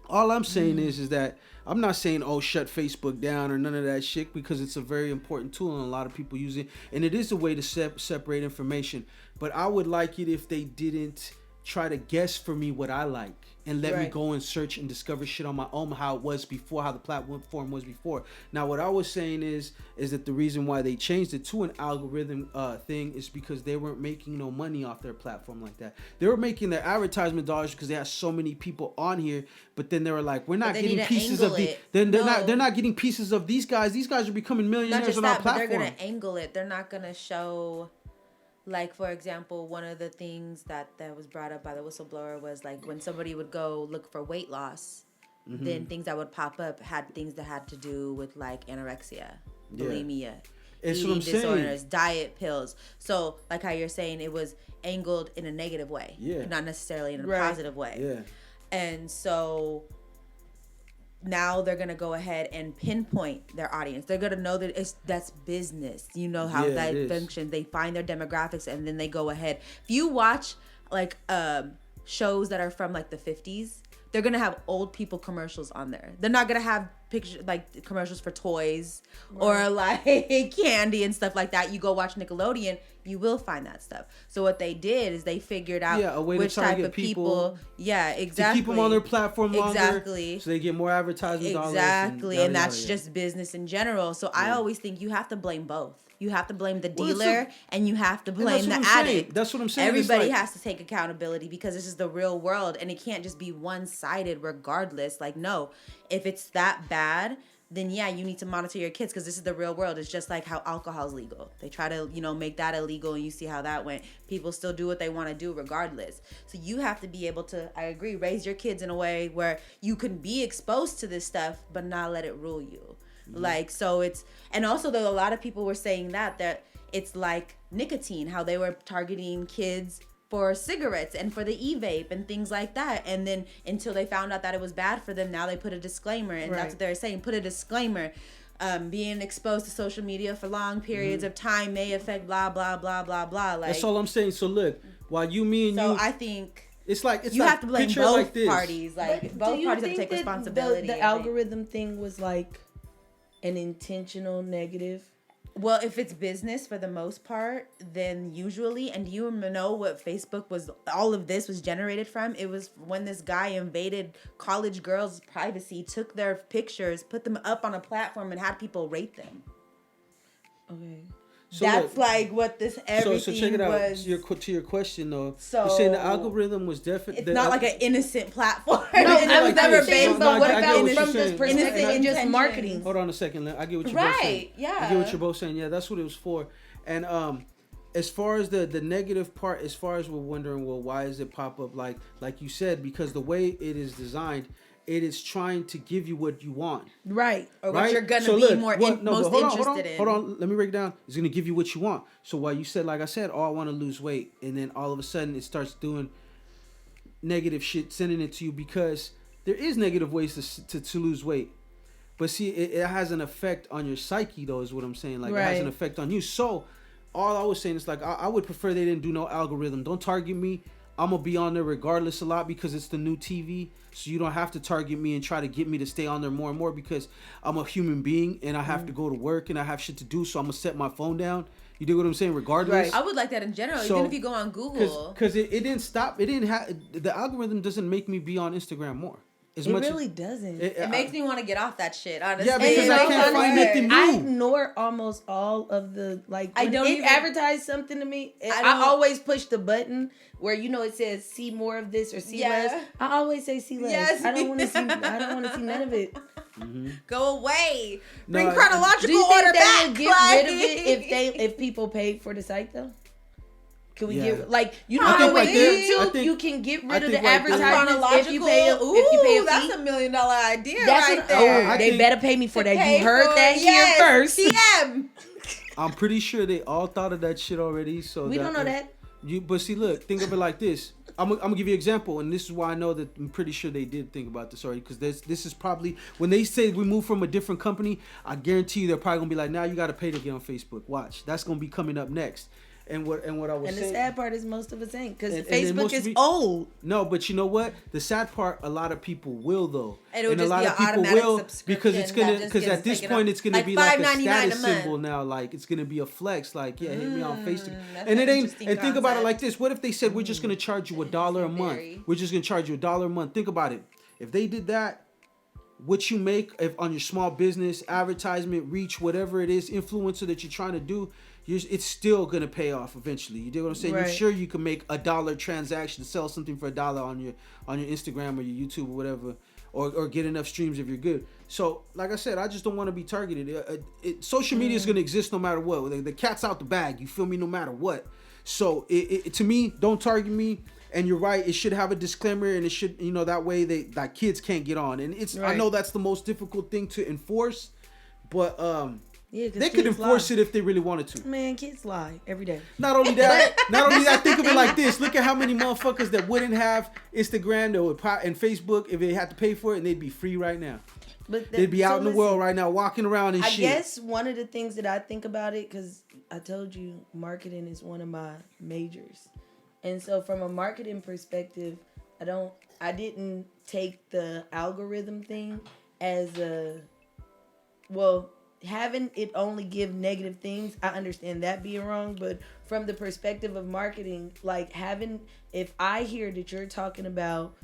all I'm saying is that I'm not saying, oh, shut Facebook down or none of that shit, because it's a very important tool and a lot of people use it. And it is a way to separate information. But I would like it if they didn't try to guess for me what I like and let me Right. go and search and discover shit on my own, how it was before, how the platform was before. Now, what I was saying is that the reason why they changed it to an algorithm thing is because they weren't making no money off their platform like that. They were making their advertisement dollars because they had so many people on here, but then they were like, we're not they getting need to pieces of angle the it. they're No. not getting pieces of these guys. These guys are becoming not millionaires just on our that, but they're platform. gonna angle it. They're not gonna show. Like, for example, one of the things that was brought up by the whistleblower was, like, when somebody would go look for weight loss, then things that would pop up had things that had to do with, like, anorexia, bulimia, It's what eating I'm saying. disorders, diet pills. So, like how you're saying, it was angled in a negative way. Yeah. Not necessarily in a Right. positive way. Yeah. And so now they're gonna go ahead and pinpoint their audience. They're gonna know that that's business. You know how that functions. They find their demographics and then they go ahead. If you watch like shows that are from like the 50s, they're gonna have old people commercials on there. They're not gonna have pictures like commercials for toys or like candy and stuff like that. You go watch Nickelodeon, you will find that stuff. So what they did is they figured out a way which to target type of people. Yeah, exactly. To keep them on their platform longer. Exactly. So they get more advertising dollars. Exactly, and that's just business in general. So I always think you have to blame both. You have to blame the dealer and you have to blame the addict. That's what I'm saying. Everybody has to take accountability because this is the real world and it can't just be one-sided regardless. Like, no, if it's that bad, then yeah, you need to monitor your kids because this is the real world. It's just like how alcohol's legal. They try to, make that illegal and you see how that went. People still do what they want to do regardless. So you have to be able to, I agree, raise your kids in a way where you can be exposed to this stuff but not let it rule you. Like, so it's, and also though a lot of people were saying that it's like nicotine, how they were targeting kids for cigarettes and for the e-vape and things like that. And then until they found out that it was bad for them, now they put a disclaimer. And that's what they're saying, put a disclaimer. Being exposed to social media for long periods of time may affect blah, blah, blah, blah, blah. Like, that's all I'm saying. So look, while me and you. So I think. It's like you have to blame both parties. Like, both parties have to take responsibility. The algorithm thing was like an intentional negative? Well, if it's business for the most part, then usually, and you know what Facebook was, all of this was generated from? It was when this guy invaded college girls' privacy, took their pictures, put them up on a platform and had people rate them. Okay. So that's like what this everything was. So check it out. To your question though, so you're saying the algorithm was definitely. It's not like an innocent platform. No, I was never based on what about from this perspective and just marketing. Hold on a second. I get what you're both saying. Yeah. I get what you're both saying. Yeah, that's what it was for. And as far as the negative part, as far as we're wondering, well, why does it pop up like you said? Because the way it is designed, it is trying to give you what you want. Right. Or what right? you're going to be most interested in. Hold on. Let me break it down. It's going to give you what you want. So while you said, like I said, I want to lose weight. And then all of a sudden it starts doing negative shit, sending it to you because there is negative ways to lose weight. But see, it has an effect on your psyche, though, is what I'm saying. Like, It has an effect on you. So all I was saying is, like, I would prefer they didn't do no algorithm. Don't target me. I'm going to be on there regardless a lot because it's the new TV. So you don't have to target me and try to get me to stay on there more and more because I'm a human being and I have to go to work and I have shit to do. So I'm going to set my phone down. You dig what I'm saying? Regardless. Right. I would like that in general, even if you go on Google. Because it didn't stop. It didn't have. The algorithm doesn't make me be on Instagram more. It really doesn't. It makes me want to get off that shit, honestly. Yeah, because I can't find nothing new. I ignore almost all of the, like, I don't even advertise something to me. I always push the button where, it says see more of this or see less. I always say see less. Yes. I don't want to see none of it. Mm-hmm. Go away. Bring chronological order back. Would get rid of it if people paid for the site though? Can we get with YouTube? You can get rid of the advertisements if you pay a fee. That's $1 million idea right there. They better pay me for that. You heard that here first. TM. I'm pretty sure they all thought of that shit already. So we don't know that. But see, look, think of it like this. I'm gonna give you an example, and this is why I know that I'm pretty sure they did think about this already. Because this is probably when they say we move from a different company. I guarantee you they're probably gonna be like, now you got to pay to get on Facebook. Watch, that's gonna be coming up next. And what I was saying. And the sad part is most of us ain't because Facebook is old. No, but you know what? The sad part, a lot of people will though, and a lot of people will because it's gonna at this point it's gonna be like a status symbol now. Like it's gonna be a flex. Like hit me on Facebook. And it ain't. And think about it like this: what if they said we're just gonna charge you $1 a month? We're just gonna charge you $1 a month. Think about it. If they did that, what you make if on your small business, advertisement, reach, whatever it is, influencer that you're trying to do. It's still gonna pay off eventually. You dig what I'm saying? Right. You're sure you can make $1 transaction, sell something for $1 on your Instagram or your YouTube or whatever, or get enough streams if you're good. So, like I said, I just don't want to be targeted. Social media is gonna exist no matter what. The cat's out the bag. You feel me? No matter what. So, to me, don't target me. And you're right. It should have a disclaimer, and it should, that way that kids can't get on. And it's I know that's the most difficult thing to enforce, but they could enforce it if they really wanted to. Man, kids lie every day. Not only that, think of it like this. Look at how many motherfuckers that wouldn't have Instagram and Facebook if they had to pay for it, and they'd be free right now. But they'd be out in the world right now, walking around and shit. I guess one of the things that I think about it, because I told you marketing is one of my majors. And so from a marketing perspective, I didn't take the algorithm thing as having it only give negative things. I understand that being wrong, but from the perspective of marketing, like if I hear that you're talking about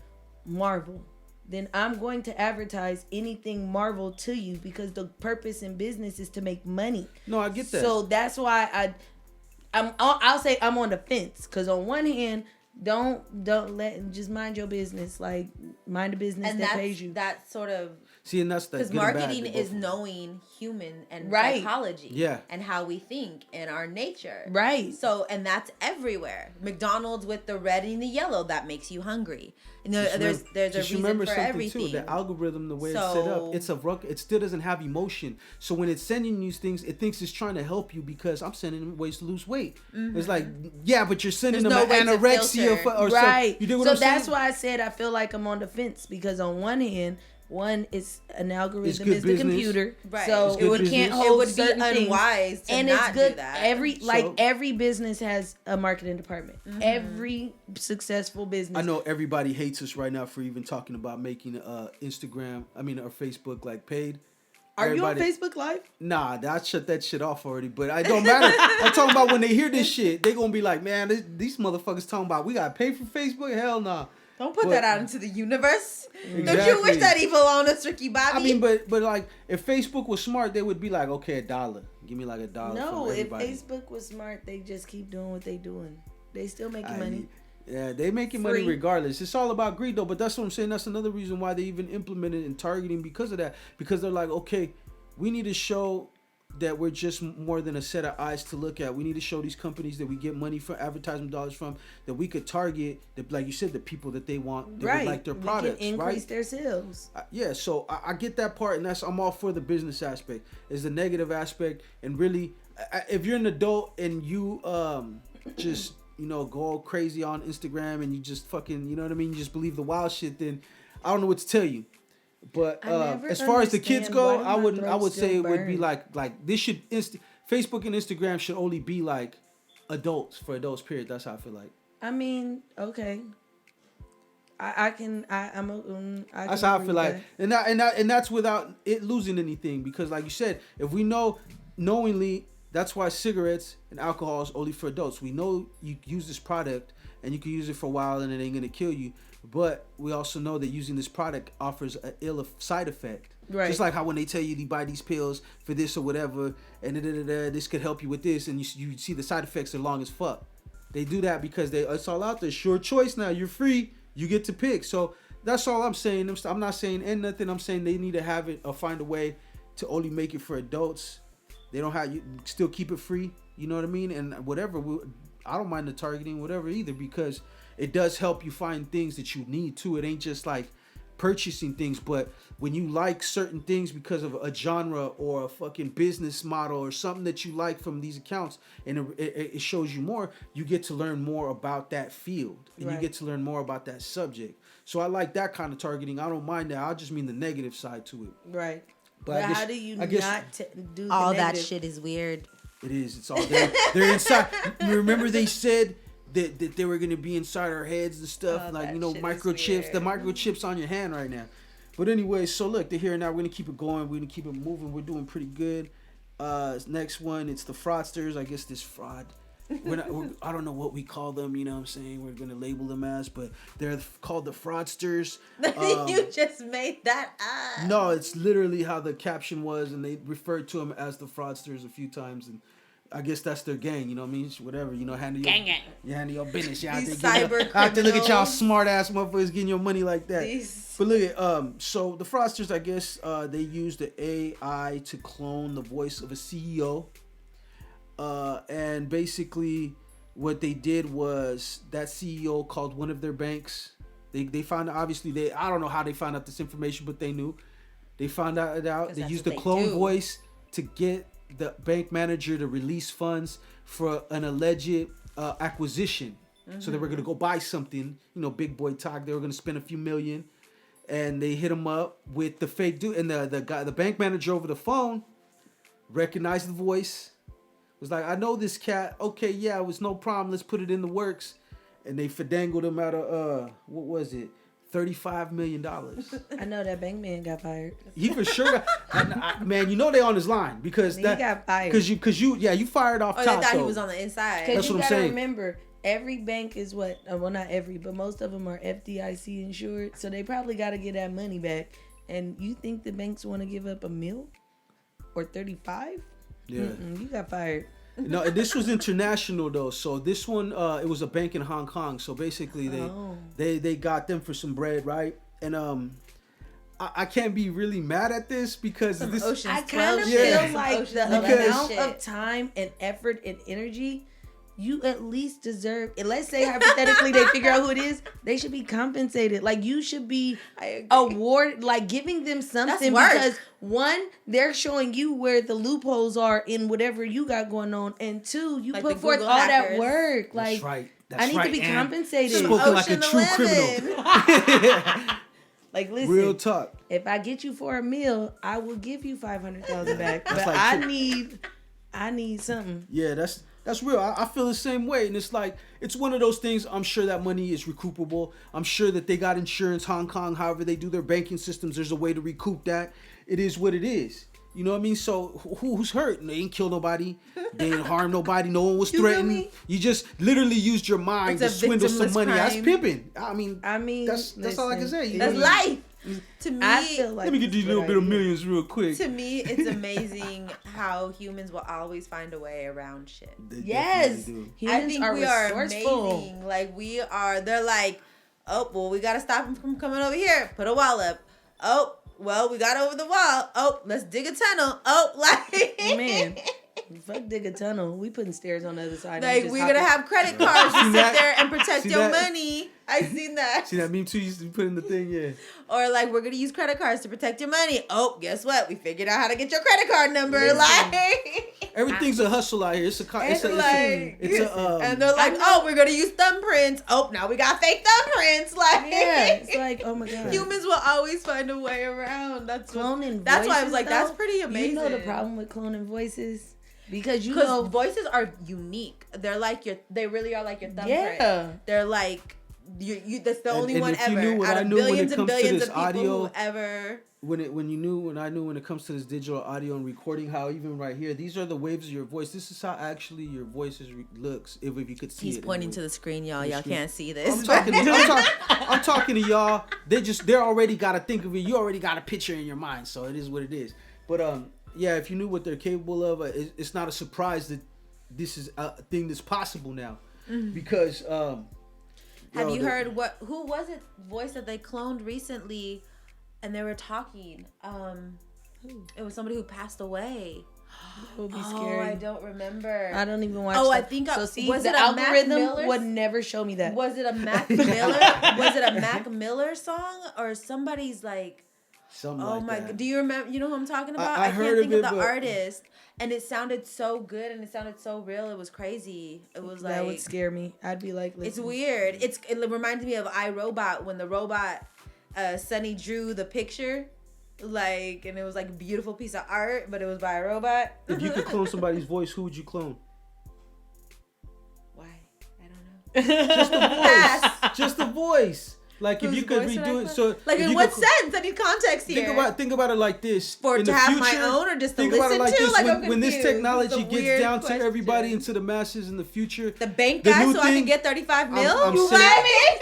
Marvel, then I'm going to advertise anything Marvel to you because the purpose in business is to make money. No, I get that. So that's why I'll say I'm on the fence, because on one hand, don't just mind your business, like mind the business and that pays you. That sort of and that's because marketing is knowing human and psychology, and how we think and our nature, right? So and that's everywhere. McDonald's with the red and the yellow, that makes you hungry. You know, there's a reason for everything. Too, the algorithm, the way it's set up, it still doesn't have emotion. So when it's sending you things, it thinks it's trying to help you because I'm sending them ways to lose weight. Mm-hmm. It's like, but you're sending them anorexia or right. So, you do what I'm saying? That's why I said I feel like I'm on the fence, because on one hand, it's an algorithm is the business. Computer, right? So it can't hold certain things. It would be unwise to and not it's good. do that. Every business has a marketing department. Mm-hmm. Every successful business. I know everybody hates us right now for even talking about making or Facebook like paid. Are you on Facebook Live? Nah, I shut that shit off already. But it don't matter. I'm talking about when they hear this shit, they gonna be like, man, these motherfuckers talking about we gotta pay for Facebook? Hell nah. Don't put that out into the universe. Exactly. Don't you wish that evil on us, Ricky Bobby? I mean, but like, if Facebook was smart, they would be like, okay, $1. Give me like $1. No, if Facebook was smart, they just keep doing what they doing. They still making money. Yeah, they making money regardless. It's all about greed though. But that's what I'm saying. That's another reason why they even implemented in targeting because of that. Because they're like, okay, we need to show that we're just more than a set of eyes to look at. We need to show these companies that we get money for advertisement dollars from, that we could target, like you said, the people that they want, that would like their products, we can increase their sales. So I get that part, and I'm all for the business aspect. Is the negative aspect, and really, if you're an adult and you just go crazy on Instagram and you just fucking, you know what I mean, you just believe the wild shit, then I don't know what to tell you. But as far as the kids go, I would say it would be like this should Facebook and Instagram should only be like adults, for adults, period. That's how I feel like. I mean, okay. That's how I feel like, and that's without it losing anything, because like you said, if we know knowingly, that's why cigarettes and alcohol is only for adults. We know you use this product and you can use it for a while and it ain't gonna kill you. But we also know that using this product offers an ill side effect. Right. Just like how when they tell you to buy these pills for this or whatever, and this could help you with this, and you see the side effects are long as fuck. They do that because it's all out there. It's your choice now. You're free. You get to pick. So that's all I'm saying. I'm not saying nothing. I'm saying they need to have it or find a way to only make it for adults. They don't have you still keep it free. You know what I mean? And whatever. I don't mind the targeting, whatever either, because it does help you find things that you need too. It ain't just like purchasing things, but when you like certain things because of a genre or a fucking business model or something that you like from these accounts, and it shows you more, you get to learn more about that field, and you get to learn more about that subject. So I like that kind of targeting. I don't mind that. I just mean the negative side to it. Right. But how do you do the all negative? that shit is weird. It is. It's all there. They're inside. You remember they said that they were going to be inside our heads and stuff, microchips. The microchips on your hand right now. But anyway, so look, they're here now. We're going to keep it going. We're going to keep it moving. We're doing pretty good. Next one, it's the Fraudsters. I guess this fraud. I don't know what we call them, you know what I'm saying? We're going to label them as, but they're called the Fraudsters. You just made that up. No, it's literally how the caption was, and they referred to them as the Fraudsters a few times, and I guess that's their gang, you know what I mean? Whatever, handle your business. You have to look at y'all smart ass motherfuckers getting your money like that. But look at so the Fraudsters, I guess they used the AI to clone the voice of a CEO. And basically what they did was that CEO called one of their banks. They found out, obviously I don't know how they found out this information, but they knew. They found out they used the clone voice to get the bank manager to release funds for an alleged acquisition. Mm-hmm. So they were going to go buy something, big boy talk. They were going to spend a few million. and they hit him up with the fake dude, and the bank manager over the phone recognized the voice, was like, I know this cat. Okay, yeah, it was no problem. Let's put it in the works. And they fandangled him out of what was it? $35 million. I know that bank man got fired. He for sure got, man, you know they on his line because he got fired. Because you fired off top. They thought so. he was on the inside. That's Because you what I'm gotta saying. remember, every bank is what? Well, not every, but most of them are FDIC insured. So they probably got to get that money back. And you think the banks want to give up $1 million or 35? Yeah. You got fired. No, and this was international though. So this one, it was a bank in Hong Kong. So basically, they got them for some bread, right? And I can't be really mad at this because this. I kind of feel like the amount of time and effort and energy you at least deserve. And let's say hypothetically they figure out who it is, they should be compensated. Like you should be awarded, like giving them something because one, they're showing you where the loopholes are in whatever you got going on, and two, you put forth all that work. Like That's right. I need to be compensated. Spoken like a true criminal. Like listen, real talk. If I get you for a meal, I will give you $500,000 back. But like I need something. Yeah, that's real. I feel the same way, and it's like it's one of those things. I'm sure that money is recoupable. I'm sure that they got insurance, Hong Kong. However they do their banking systems, there's a way to recoup that. It is what it is. You know what I mean? So who's hurt? They ain't kill nobody. They ain't harm nobody. No one was threatened. You just literally used your mind to swindle some money. Crime. That's pimping. I mean, that's all I can say. That's life. To me, I feel like let me get these little bit of millions real quick. To me, it's amazing how humans will always find a way around shit. Yes, I think we are amazing. Like they're like, oh well, we gotta stop them from coming over here. Put a wall up. Oh well, we got over the wall. Oh, let's dig a tunnel. Oh, like man. Fuck dig a tunnel. We putting stairs on the other side. Like we're gonna have credit cards to sit there and protect your money. I seen that. See that meme too? Used to put in the thing, yeah. Or like we're gonna use credit cards to protect your money. Oh, guess what? We figured out how to get your credit card number. Listen, like everything's a hustle out here. It's a and they're like, oh, we're gonna use thumbprints. Oh, now we got fake thumbprints. Like it's like, oh my god. Humans will always find a way around. That's cloning. That's why I was like, that's pretty amazing. You know the problem with cloning voices. Because voices are unique. They're like they really are like your thumbprint. Yeah. They're like you. That's the only one ever. Out of billions and billions of people who ever. When I knew when it comes to this digital audio and recording, how even right here, these are the waves of your voice. This is how actually your voice looks. If you could see it. He's pointing to the screen, y'all. Y'all can't see this. I'm talking to y'all. They already got to think of it. You already got a picture in your mind. So it is what it is. But yeah, if you knew what they're capable of, it's not a surprise that this is a thing that's possible now. Mm-hmm. Because have you heard who was it voice that they cloned recently, and they were talking? It was somebody who passed away. It would be scary. I don't remember. I don't even watch. I think so. See, was the it a algorithm would never show me that. Was it a Mac Miller? Was it a Mac Miller song or somebody's like? God! Do you remember? You know who I'm talking about? I can't think of the artist, and it sounded so good and it sounded so real. It was crazy. It was like that would scare me. I'd be like, listen. It's weird. It reminds me of iRobot when the robot Sonny drew the picture, like, and it was like a beautiful piece of art, but it was by a robot. If you could clone somebody's voice, who would you clone? Why? I don't know. Just the voice. Just the voice. Like if you could redo it, so like in what sense? I need context here. Think about it like this: for to have my own, or just to listen to. Like when this technology gets down to everybody, into the masses in the future, the bank guy, so I can get 35 mil. You saying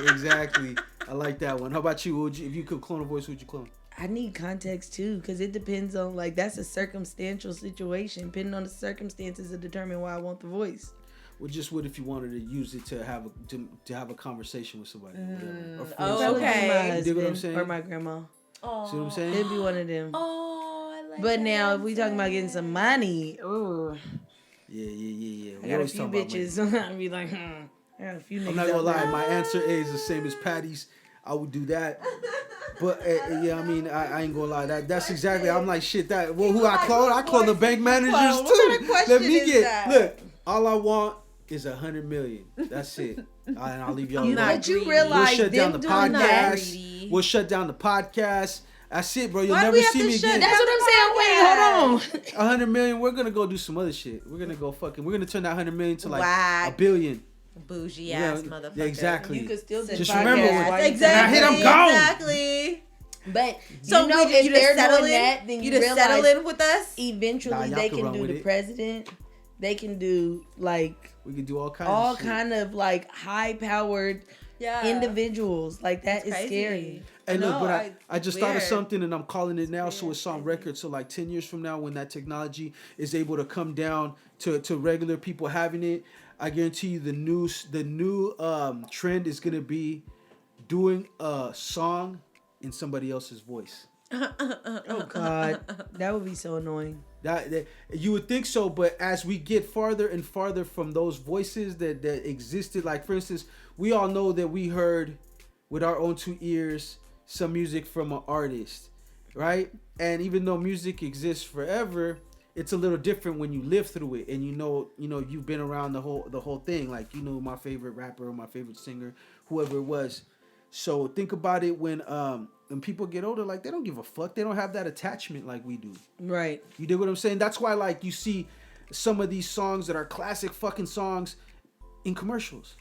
exactly. I like that one. How about you? If you could clone a voice, who would you clone? I need context too, because it depends on that's a circumstantial situation. Depending on the circumstances, to determine why I want the voice. Well, just what if you wanted to use it to have a conversation with somebody? Okay. My husband, you know what I'm saying? Or my grandma. Oh. See what I'm saying? It'd be one of them. Oh, I like but now, if we talking about getting some money, Yeah. I got a few bitches. I'd be like, I got a few niggas. I'm not gonna lie. My answer is the same as Patty's. I would do that. But yeah, I mean, I ain't gonna lie. That's exactly. I'm like, shit. Who I clone? I clone the bank managers too. What kind of question Let me get. Look, all I want is 100 million. That's it. And I'll leave y'all alone. But you We'll realize shut down them the doing that. podcast. We'll shut down the podcast. That's it, bro. You'll Why do never we have see to me shut again. That's what I'm saying. Wait, hold on. 100 million. We're gonna go do some other shit. We're gonna go fucking. We're gonna turn that 100 million to like Whack. $1 billion. Bougie ass Yeah, motherfucker. yeah, exactly. You could still do Just podcasts remember while what- you- Exactly. When I hit, I'm gone. Exactly. But So you know, you if just they're settle doing in? that, then You you just settle realize in with us? eventually Nah, y'all they can can run do with the it. president. They can do like We can do all kinds. all of shit. kind of like high powered Yeah. individuals. Like that is Crazy. scary. And look, No, but I just thought of weird. something, and I'm calling it now, so it's on record. So like 10 years from now, when that technology is able to come down to regular people having it, I guarantee you the new trend is gonna be doing a song in somebody else's voice. Oh God, that would be so annoying. That you would think so, but as we get farther and farther from those voices that existed, like for instance, we all know that we heard with our own two ears some music from an artist, right? And even though music exists forever, it's a little different when you live through it, and you know you've been around the whole thing, like you know my favorite rapper or my favorite singer, whoever it was. So think about it when people get older, like they don't give a fuck. They don't have that attachment like we do. Right. You dig what I'm saying? That's why like you see some of these songs that are classic fucking songs in commercials.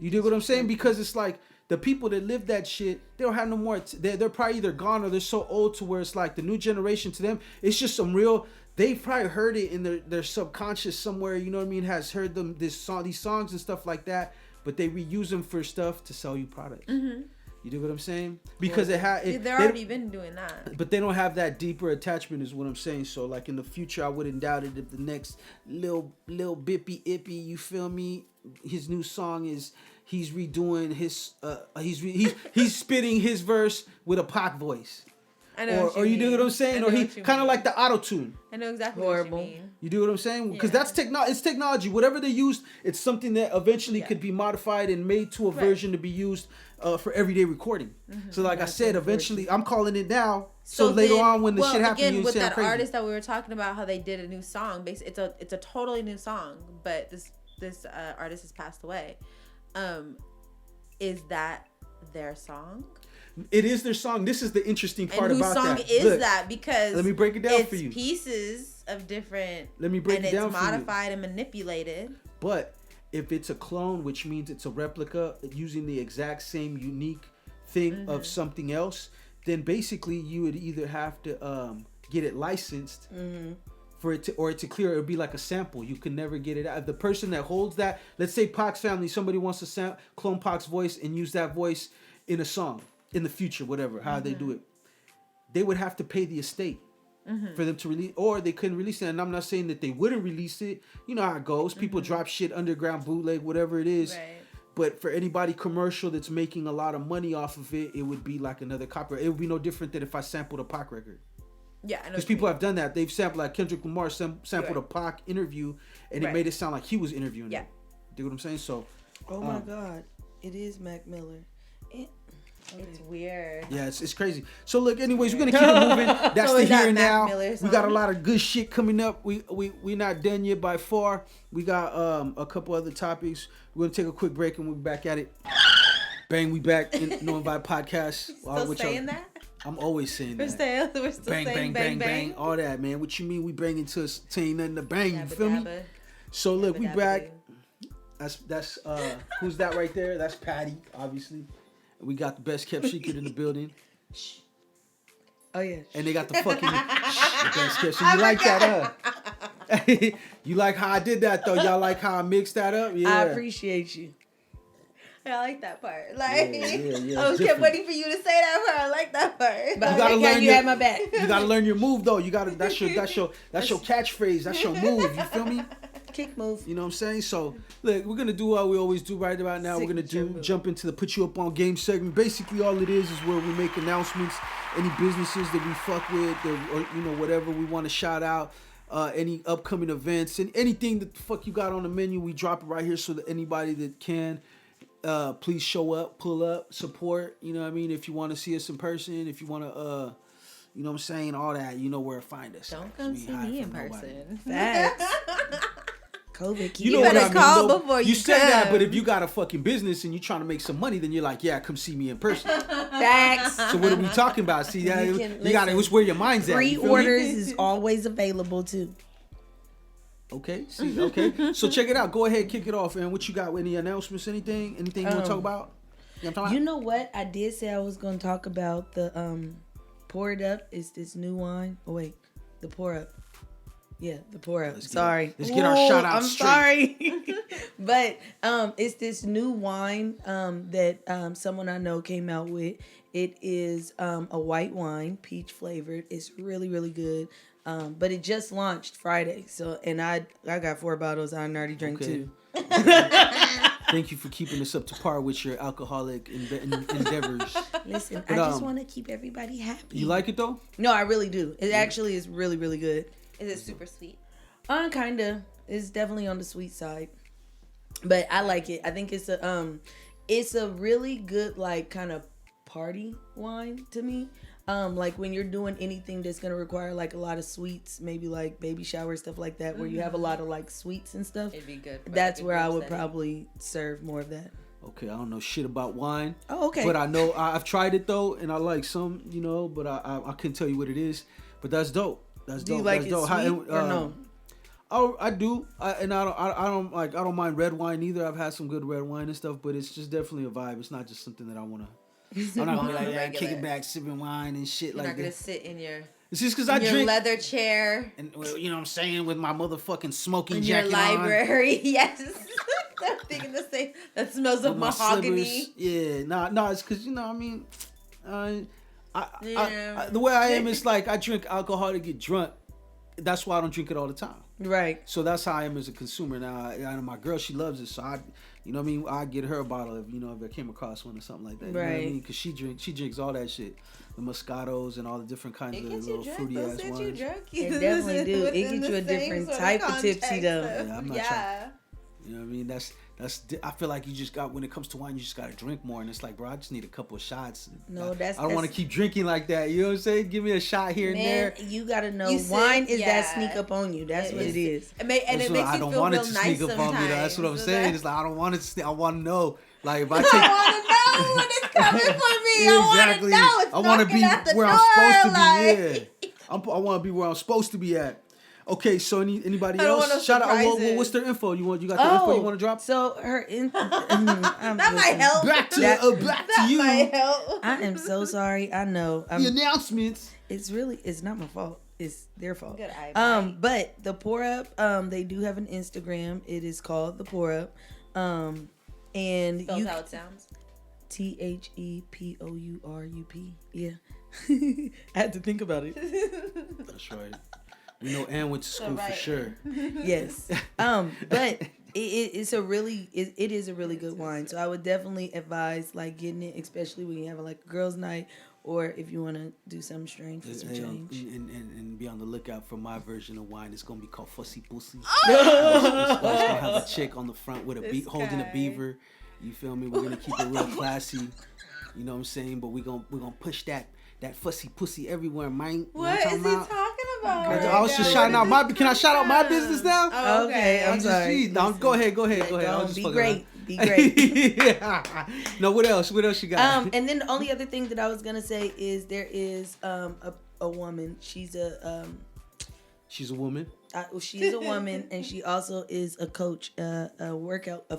You dig what I'm saying? Because it's like the people that live that shit, they don't have no more. They're probably either gone or they're so old to where it's like the new generation to them, it's just some real. They've probably heard it in their subconscious somewhere. You know what I mean? Has heard them these songs and stuff like that. But they reuse them for stuff to sell you products. Mm-hmm. You do what I'm saying? Because they've already been doing that. But they don't have that deeper attachment, is what I'm saying. So like in the future, I wouldn't doubt it if the next Lil Bippy Ippy, you feel me? His new song is he's redoing his he's spitting his verse with a Pac voice. I know. Or you do what I'm saying? Or he kind of like the auto tune. I know exactly Horrible. what you mean. You do what I'm saying? Because Yeah. that's it's technology. Whatever they used, it's something that eventually could be modified and made to a version to be used for everyday recording. Mm-hmm. So like I said, eventually I'm calling it now. So later on when the shit happens, again, you with say I'm that crazy. artist that we were talking about, how they did a new song. Basically, it's a totally new song, but this artist has passed away. Is that their song? It is their song. This is the interesting part and about that. whose song is Look, that? Because let me break it down it's for you. pieces of different. Let me break and it down it's for you. modified and manipulated. But if it's a clone, which means it's a replica using the exact same unique thing of something else, then basically you would either have to get it licensed for it to clear. It would be like a sample. You can never get it out. If the person that holds that, let's say Pac's family, somebody wants to clone Pac's voice and use that voice in a song in the future, whatever, how they do it, they would have to pay the estate for them to release, or they couldn't release it. And I'm not saying that they wouldn't release it. You know how it goes. People drop shit, underground, bootleg, whatever it is. Right. But for anybody commercial that's making a lot of money off of it, it would be like another copyright. It would be no different than if I sampled a Pac record. Yeah, I know. Because people have done that. They've sampled, like Kendrick Lamar sampled a Pac interview, and it made it sound like he was interviewing him. Do you know what I'm saying? So, Oh my God, it is Mac Miller. It's weird. yeah, it's crazy. So look, anyways, we're gonna keep it moving. That's So the is that here and Mac now. Miller's We got a song? lot of good shit coming up. We not done yet by far. We got a couple other topics. We're gonna take a quick break and we'll be back at it. Bang, we back in No Invite Podcast. Still saying that? I'm always saying We're that. still Bang, saying bang, bang, bang, all that, man. What you mean we banging to ain't nothing to bang, you feel me? Dabba, So look, we dabba, back. dabba. That's who's that right there? That's Patty, obviously. And we got the best kept secret in the building. Oh yeah. And they got the fucking the best kept. So you like that, huh? You like how I did that though? Y'all like how I mixed that up? Yeah. I appreciate you. I like that part. Like, Yeah, I was different. kept waiting for you to say that part. I like that part. But You I gotta like how learn you your- had my back. You gotta learn your move though. You gotta that's your catchphrase. That's your move. You feel me? Kick move. You know what I'm saying? So, look, we're going to do what we always do right about now. We're going to jump into the Put You Up On Game segment. Basically, all it is where we make announcements, any businesses that we fuck with, or, you know, whatever we want to shout out, any upcoming events, and anything that the fuck you got on the menu, we drop it right here so that anybody that can, please show up, pull up, support. You know what I mean? If you want to see us in person, if you want to, you know what I'm saying, all that, you know where to find us. Don't come We see hide me in from nobody. person. Facts. COVID. You know what better I mean, call though? before You you say that, come. but if you got a fucking business and you're trying to make some money, then you're like, yeah, come see me in person. Facts. So what are we talking about? See, that You you, can- gotta, listen, it's where your mind's at. You feel me? Pre-orders is always available too. Okay, see, okay. So check it out. Go ahead, kick it off. And what you got? Any announcements? Anything you want to talk about? You know what I'm talking You about? know what? I did say I was going to talk about the Pour It Up. It's this new wine. Oh wait, the Pour Up. Yeah, the Pour Up. Sorry. Let's get our shout out I'm straight. sorry. But it's this new wine that someone I know came out with. It is a white wine, peach flavored. It's really, really good. But it just launched Friday. So, and I got 4 bottles. I already drank Okay. 2. Thank you for keeping us up to par with your alcoholic endeavors. Listen, But, I just want to keep everybody happy. You like it though? No, I really do. It actually is really, really good. Is it super sweet? Kinda. It's definitely on the sweet side, but I like it. I think it's a really good like kind of party wine to me. Like when you're doing anything that's gonna require like a lot of sweets, maybe like baby shower stuff like that, where you have a lot of like sweets and stuff. It'd be good. For That's like a where I group would setting. probably serve more of that. Okay, I don't know shit about wine. Oh, okay. But I know I've tried it though, and I like some, but I couldn't tell you what it is. But that's dope. That's Do dope. you like That's it dope. sweet or no? I do, I don't mind red wine either. I've had some good red wine and stuff, but it's just definitely a vibe. It's not just something that I wanna. I'm not gonna be like, yeah, Regular. kicking back, sipping wine and shit You're like not gonna that. sit in your It's just because I drink leather chair and well, you know what I'm saying, with my motherfucking smoking in your jacket library. Yes, I'm thinking the same. That smells on, of with my mahogany. slippers. Yeah, nah, it's because I mean, Yeah. the way I am is like I drink alcohol to get drunk. That's why I don't drink it all the time. Right. So that's how I am as a consumer. Now, I know my girl, she loves it, so I get her a bottle if I came across one or something like that. You know what I Right. mean? Because she drinks all that shit, the Moscatos and all the different kinds It of gets you little drunk. fruity Those ass get you wines. drunk. It definitely do. It Within get you the a same different sort type of tipsy, context though. Yeah, I'm not yeah. You know what I mean? That's. I feel like you just got, when it comes to wine, you just got to drink more, and it's like, bro, I just need a couple of shots. No, I don't want to that's- keep drinking like that. You know what I'm saying? Give me a shot here and Man, there. you gotta know You sip, wine is that yeah. sneak up on you. That's what it is. And That's it what makes I you don't feel want real it to nice sneak up on me. That's what I'm sometimes. saying. It's like I don't want it to. I want to know. Like if I I take. want to know when it's coming for me. Exactly. I want to know. It's I want to be knocking at the where door, I'm supposed to be. like- Yeah. I want to be where I'm supposed to be at. Okay, so anybody I don't else? want no Shout out. surprises. What's their info? You got the info you want to drop? So her That might help. Back to That- back to That you. might help. I am so sorry. I know. The announcements. It's not my fault. It's their fault. Good eye, Mike. But the Pour Up, they do have an Instagram. It is called the Pour Up. And Spells you how it sounds. ThePourup. Yeah. I had to think about it. That's right. We know Ann went to school for right. sure. Yes. But it is a really good wine. So I would definitely advise like getting it, especially when you have like a girls' night, or if you want to do something strange for some change. And be on the lookout for my version of wine. It's gonna be called Fussy Pussy. It's gonna have a chick on the front with This holding a guy. beaver. You feel me? We're gonna keep it real classy. You know what I'm saying? But we're gonna push that fussy pussy everywhere, man. You know What is he I'm talking talking about? I was just shouting out my. Can I shout out my business now? Oh, Okay, I'm I'm just, sorry. no, go ahead. I was just Be fucking great. around. Be great. Yeah. No, what else? What else you got? And then the only other thing that I was gonna say is there is a woman. She's She's a woman. she's a woman, and she also is a coach, a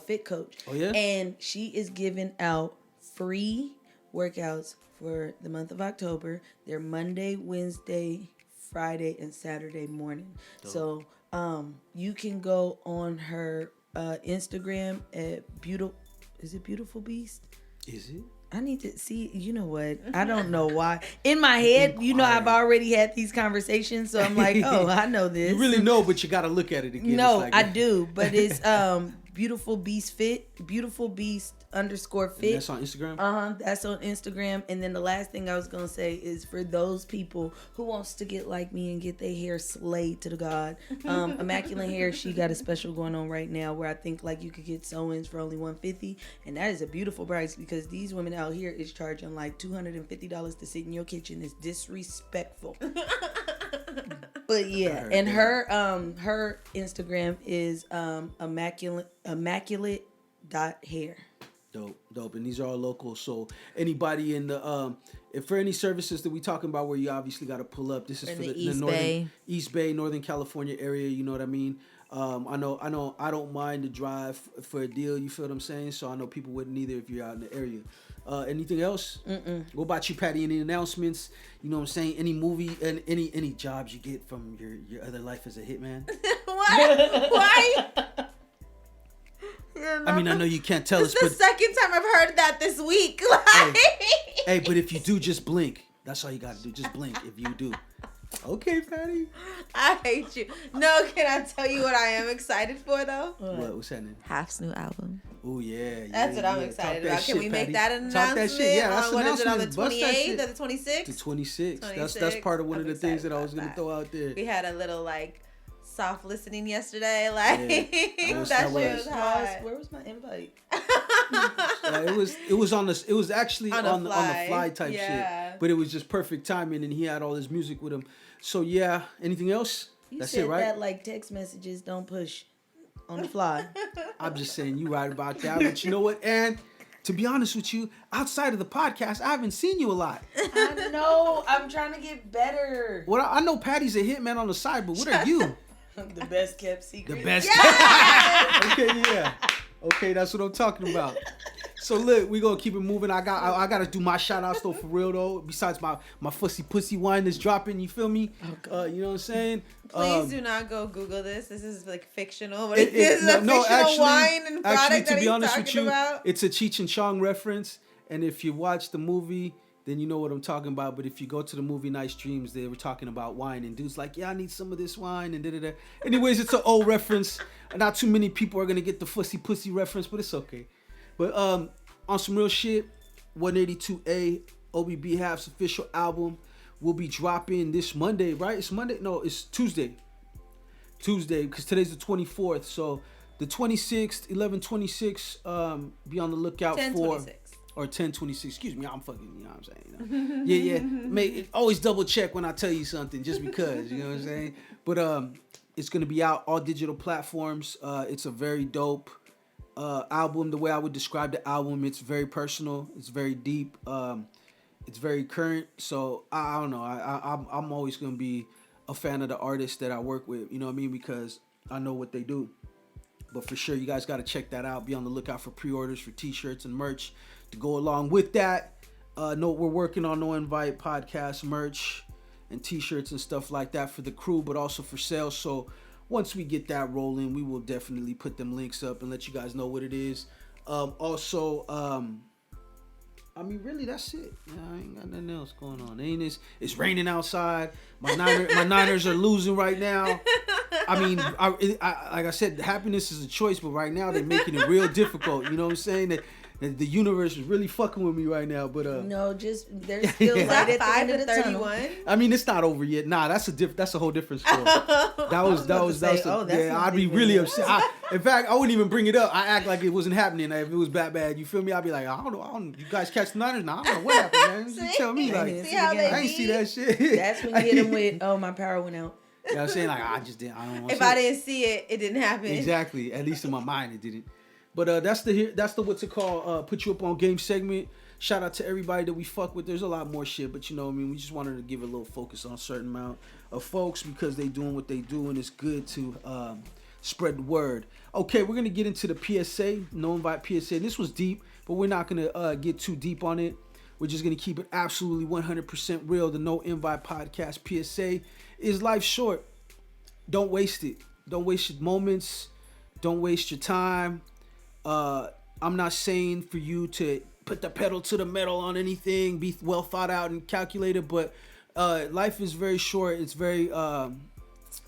fit coach. Oh yeah. And she is giving out free workouts for the month of October. They're Monday, Wednesday, Friday, and Saturday morning. Dope. So you can go on her Instagram at Beautiful Beast? Is it? I need to see. You know what? I don't know why. In my head, I've already had these conversations, so I'm like, oh, I know this. You really know, but you got to look at it again. No, It's like, I do, but it's Beautiful Beast Fit, Beautiful Beast _fit. And that's on Instagram. That's on Instagram. And then the last thing I was gonna say is for those people who wants to get like me and get their hair slayed to the god. Immaculate Hair, she got a special going on right now where I think like you could get sew-ins for only $150, and that is a beautiful price because these women out here is charging like $250 to sit in your kitchen. Is disrespectful. But yeah, and her Instagram is immaculate.hair. Dope. And these are all local. So anybody in the if for any services that we talking about where you obviously got to pull up, this is for the East Bay, Northern California area. You know what I mean? I know. I don't mind the drive for a deal. You feel what I'm saying? So I know people wouldn't either if you're out in the area. Anything else? What about you, Patty? Any announcements? You know what I'm saying? Any movie and any jobs you get from your other life as a hitman? What? Why? I mean, I know you can't tell us, but the second time I've heard that this week. Like... Hey, but if you do, just blink. That's all you got to do. Just blink if you do. Okay, Patty. I hate you. No, can I tell you what I am excited for, though? What's happening? Half's new album. Oh, yeah. That's what I'm excited about. Can we make that an announcement? Talk that shit. Yeah, that's what is it, on the 28th or the 26th? The 26th. That's part of one of the things that I was going to throw out there. We had a little, soft listening yesterday. That shit was hot. Where was my invite? It was actually on the fly type shit. But it was just perfect timing, and he had all his music with him. So yeah, anything else? That's it, right? That text messages don't push on the fly. I'm just saying you right about that. But you know what? And to be honest with you, outside of the podcast, I haven't seen you a lot. I know. I'm trying to get better. Well, I know Patty's a hitman on the side, but what are you? The best kept secret. The best. Okay, yeah. Okay, that's what I'm talking about. So look, we gonna keep it moving. I gotta do my shout outs though, for real though. Besides my fussy pussy wine that's dropping, you feel me? You know what I'm saying? Please do not go Google this. This is fictional. But it is a fictional wine and product that he's talking about. It's a Cheech and Chong reference, and if you watch the movie, then you know what I'm talking about. But if you go to the movie Nice Dreams, they were talking about wine, and dude's like, yeah, I need some of this wine, and da-da-da. Anyways, it's an old reference. Not too many people are gonna get the fussy pussy reference, but it's okay. But on some real shit, 182A, OBB Half's official album will be dropping this Monday, right? It's Monday? No, it's Tuesday. Tuesday, because today's the 24th. So the 26th, 11/26, be on the lookout 10/26. Or 10/26, excuse me, I'm fucking, you know what I'm saying? Yeah. Always double check when I tell you something, just because, you know what I'm saying? But it's going to be out all digital platforms. It's a very dope album. The way I would describe the album, it's very personal, it's very deep, it's very current. So I don't know, I'm always going to be a fan of the artists that I work with, you know what I mean? Because I know what they do. But for sure, you guys got to check that out. Be on the lookout for pre-orders for t-shirts and merch to go along with that. We're working on No Invite podcast merch and t-shirts and stuff like that for the crew, but also for sale. So once we get that rolling, we will definitely put them links up and let you guys know what it is. Really, that's it. I ain't got nothing else going on. It's raining outside. My Niners are losing right now. I mean, like I said, happiness is a choice, but right now they're making it real difficult. You know what I'm saying? That the universe is really fucking with me right now. But no, just there's still light at the end of the 31. I mean, it's not over yet. Nah, that's a whole different story. I'd be really upset. In fact, I wouldn't even bring it up. I act like it wasn't happening. If it was bad, you feel me? I'd be like, I don't know. You guys catch the Niners now? I don't know what happened, man. You tell me, like, I ain't see that shit. That's when you hit them with, oh, my power went out. You know what I'm saying? Like, I don't want to. If I didn't see it, it didn't happen. Exactly. At least in my mind, it didn't. But that's the what's it called? Put you up on game segment. Shout out to everybody that we fuck with. There's a lot more shit, but you know what I mean? We just wanted to give a little focus on a certain amount of folks because they doing what they do, and it's good to spread the word. Okay, we're going to get into the PSA, No Invite PSA. This was deep, but we're not going to get too deep on it. We're just going to keep it absolutely 100% real. The No Invite podcast PSA is life short. Don't waste it. Don't waste your moments. Don't waste your time. I'm not saying for you to put the pedal to the metal on anything, be well thought out and calculated, but life is very short. It's very it's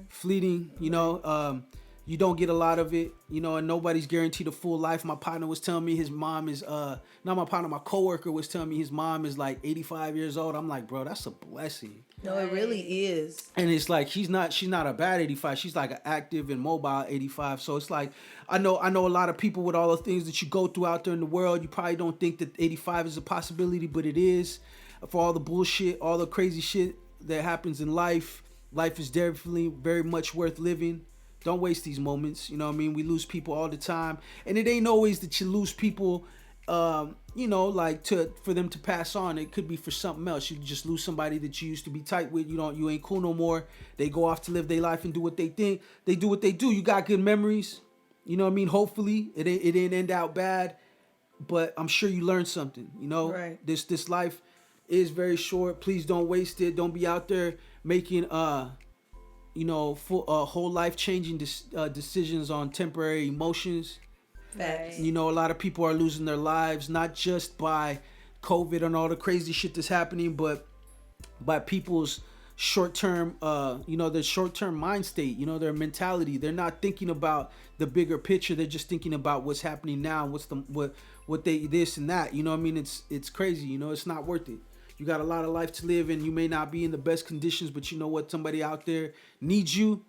fleeting, you know. You don't get a lot of it, you know, and nobody's guaranteed a full life. My partner was telling me his mom is my coworker was telling me his mom is like 85 years old. I'm like, bro, that's a blessing. No, it really is. And it's like she's not a bad 85. She's like an active and mobile 85. So it's like I know a lot of people with all the things that you go through out there in the world. You probably don't think that 85 is a possibility, but it is. For all the bullshit, all the crazy shit that happens in life, Life is definitely very much worth living. Don't waste these moments. You know what I mean? We lose people all the time. And it ain't always that you lose people, like for them to pass on. It could be for something else. You just lose somebody that you used to be tight with. You ain't cool no more. They go off to live their life and do what they think. They do what they do. You got good memories. You know what I mean? Hopefully it didn't end out bad. But I'm sure you learned something. Right. This life is very short. Please don't waste it. Don't be out there making whole life changing decisions on temporary emotions. Facts. A lot of people are losing their lives not just by COVID and all the crazy shit that's happening, but by people's short-term their short-term mind state, their mentality. They're not thinking about the bigger picture. They're just thinking about what's happening now, what they this and that. It's crazy. It's not worth it. You got a lot of life to live, and you may not be in the best conditions, but you know what? Somebody out there needs you.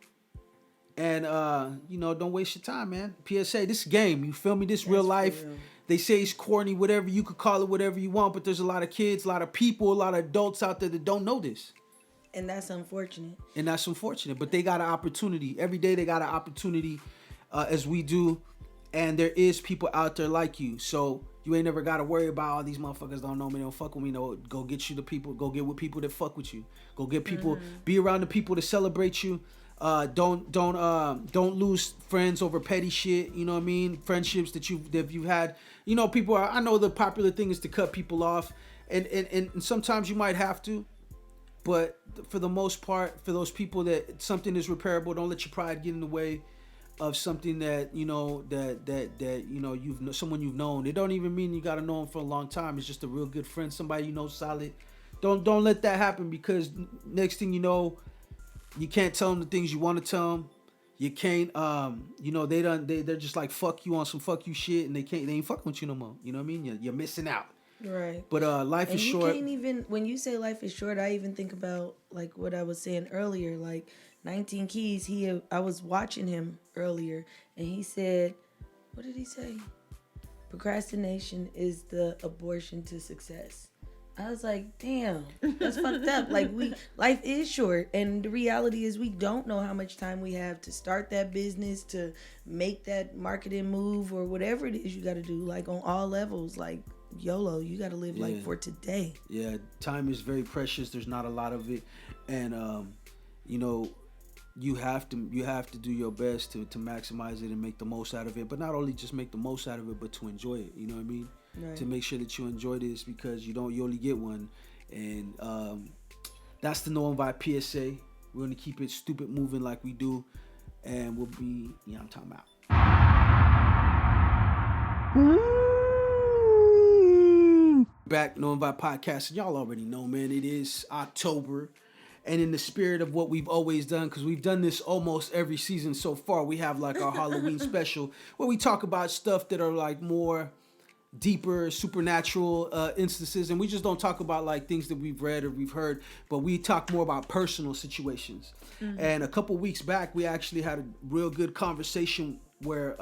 And, don't waste your time, man. PSA, this game, you feel me? This real life. Real. They say it's corny, whatever. You could call it whatever you want, but there's a lot of kids, a lot of people, a lot of adults out there that don't know this. And that's unfortunate. But they got an opportunity. Every day they got an opportunity, as we do. And there is people out there like you. So you ain't never got to worry about all these motherfuckers don't know me, don't fuck with me. No, go get you the people. Go get with people that fuck with you. Go get people. Be around the people that celebrate you. Don't lose friends over petty shit. You know what I mean? Friendships that you've had. People are. I know the popular thing is to cut people off, and sometimes you might have to. But for the most part, for those people that something is repairable, don't let your pride get in the way of something that someone you've known. It don't even mean you gotta know them for a long time. It's just a real good friend, somebody you know solid. Don't let that happen, because next thing you know, you can't tell them the things you want to tell them. You can't they're just like fuck you on some fuck you shit, and they ain't fucking with you no more. You know what I mean? You're missing out. Right. But life is short. Can't even, when you say life is short, I even think about like what I was saying earlier, like 19 Keys. I was watching him earlier, and he said, what did he say? Procrastination is the abortion to success. I was like, damn, that's fucked up. Like, life is short, and the reality is we don't know how much time we have to start that business, to make that marketing move, or whatever it is you got to do, like on all levels. Like, YOLO, you got to live like for today. Yeah, time is very precious. There's not a lot of it, and you have to do your best to maximize it and make the most out of it. But not only just make the most out of it, but to enjoy it. You know what I mean? Right. To make sure that you enjoy this, because you only get one. And that's the No Invite PSA. We're gonna keep it stupid moving like we do, and we'll be I'm talking about. Back, No Invite Podcast, and y'all already know, man, it is October. And in the spirit of what we've always done, because we've done this almost every season so far, we have like our Halloween special where we talk about stuff that are like more deeper, supernatural instances. And we just don't talk about like things that we've read or we've heard, but we talk more about personal situations. Mm-hmm. And a couple weeks back, we actually had a real good conversation where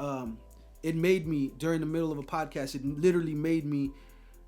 it made me, during the middle of a podcast, it literally made me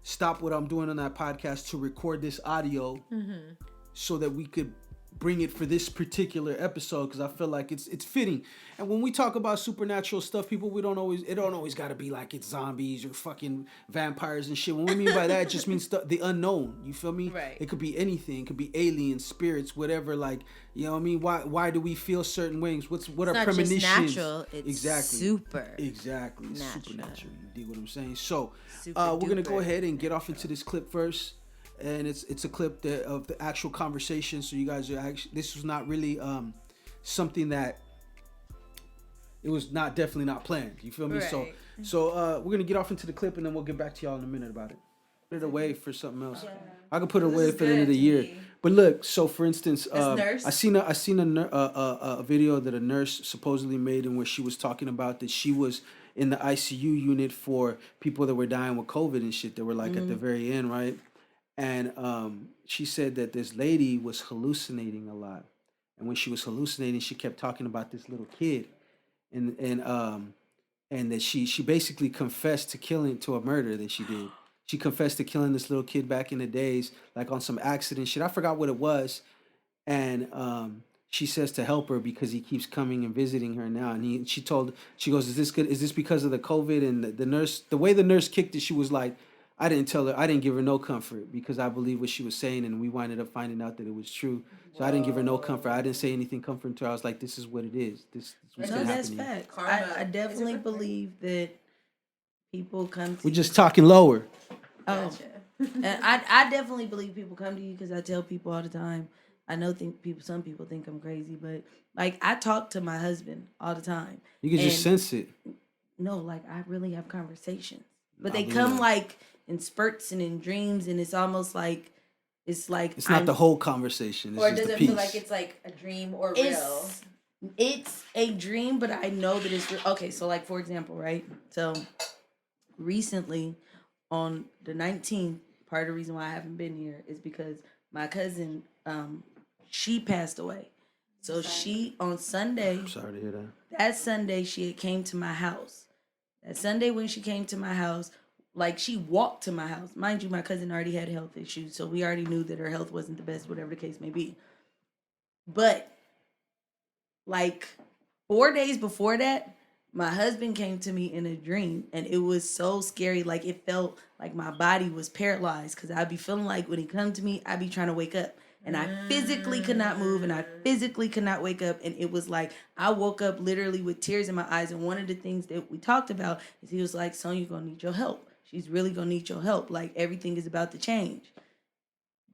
stop what I'm doing on that podcast to record this audio. Mm-hmm. So that we could bring it for this particular episode, because I feel like it's fitting. And when we talk about supernatural stuff, people, it don't always got to be like it's zombies or fucking vampires and shit. When we mean by that, it just means the unknown. You feel me? Right. It could be anything. It could be aliens, spirits, whatever. Like, you know what I mean? Why do we feel certain ways? What are premonitions? It's not just natural. It's exactly super. Exactly. It's supernatural. You dig what I'm saying? So we're gonna go ahead and get off into this clip first. And it's a clip of the actual conversation. So you guys are actually, this was not really something that, it was definitely not planned. You feel me? Right. So we're gonna get off into the clip, and then we'll get back to y'all in a minute about it. Put it away for something else. Yeah. I could put it away for the end of the year. But look, so for instance, I seen a video that a nurse supposedly made, in where she was talking about that she was in the ICU unit for people that were dying with COVID and shit. That were like at the very end, right? And she said that this lady was hallucinating a lot. And when she was hallucinating, she kept talking about this little kid. And that she basically confessed to a murder that she did. She confessed to killing this little kid back in the days, like on some accident shit. I forgot what it was. And she says to help her because he keeps coming and visiting her now. And she goes, is this good? Is this because of the COVID? And the nurse, the way the nurse kicked it, she was like, I didn't give her no comfort because I believe what she was saying. And we winded up finding out that it was true. So I didn't give her no comfort. I didn't say anything comforting to her. I was like, this is what it is. This is what's going to happen. No, that's to you. facts. I definitely believe that people come to We're just talking lower. Oh, and I definitely believe people come to you because I tell people all the time. I know some people think I'm crazy, but like I talk to my husband all the time. You can just sense it. No, like I really have conversations, but they come like in spurts and in dreams, and it's almost like it's not the whole conversation. It's or just does the it piece. feel like it's like a dream or real? It's a dream, but I know that it's real. Okay, so like for example, right? So recently on the 19th, part of the reason why I haven't been here is because my cousin, she passed away. So she on Sunday. I'm sorry to hear that. That Sunday she had came to my house. That Sunday when she came to my house, like she walked to my house. Mind you, my cousin already had health issues, so we already knew that her health wasn't the best, whatever the case may be. But like 4 days before that, my husband came to me in a dream, and it was so scary. Like it felt like my body was paralyzed because I'd be feeling like when he come to me, I'd be trying to wake up. And I physically could not move, and I physically could not wake up. And it was like I woke up literally with tears in my eyes. And one of the things that we talked about is he was like, "Son, you're gonna need your help. She's really gonna need your help. Like everything is about to change."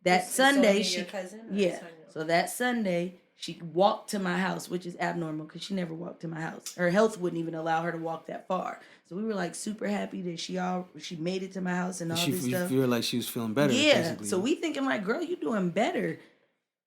That Sunday, So that Sunday, she walked to my house, which is abnormal because she never walked to my house. Her health wouldn't even allow her to walk that far. So we were like super happy that she made it to my house and all this stuff. You feel like she was feeling better. Yeah. Basically. So we thinking like, girl, you doing better.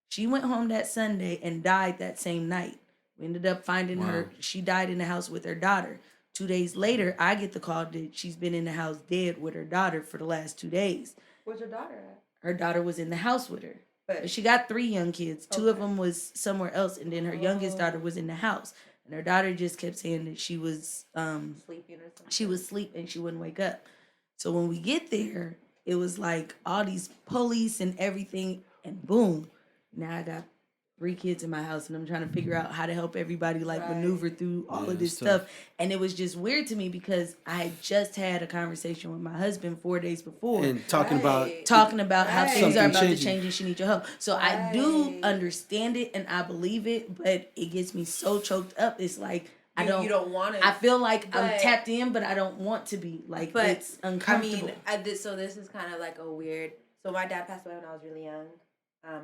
She went home that Sunday and died that same night. We ended up finding her. She died in the house with her daughter. 2 days later, I get the call that she's been in the house dead with her daughter for the last 2 days. Where's her daughter at? Her daughter was in the house with her. But she got 3 young kids. 2 of them was somewhere else, and then her youngest daughter was in the house. And her daughter just kept saying that she was sleeping or something. She was asleep and she wouldn't wake up. So when we get there, it was like all these police and everything, and boom, now I got 3 kids in my house, and I'm trying to figure out how to help everybody maneuver through all of this stuff. And it was just weird to me because I had just had a conversation with my husband 4 days before, and talking about how things are about to changing. change and she needs your help. So I do understand it and I believe it, but it gets me so choked up. It's like you don't want to. I feel like I'm tapped in, but I don't want to be. Like, it's uncomfortable. I mean, so this is kind of like a weird. So my dad passed away when I was really young.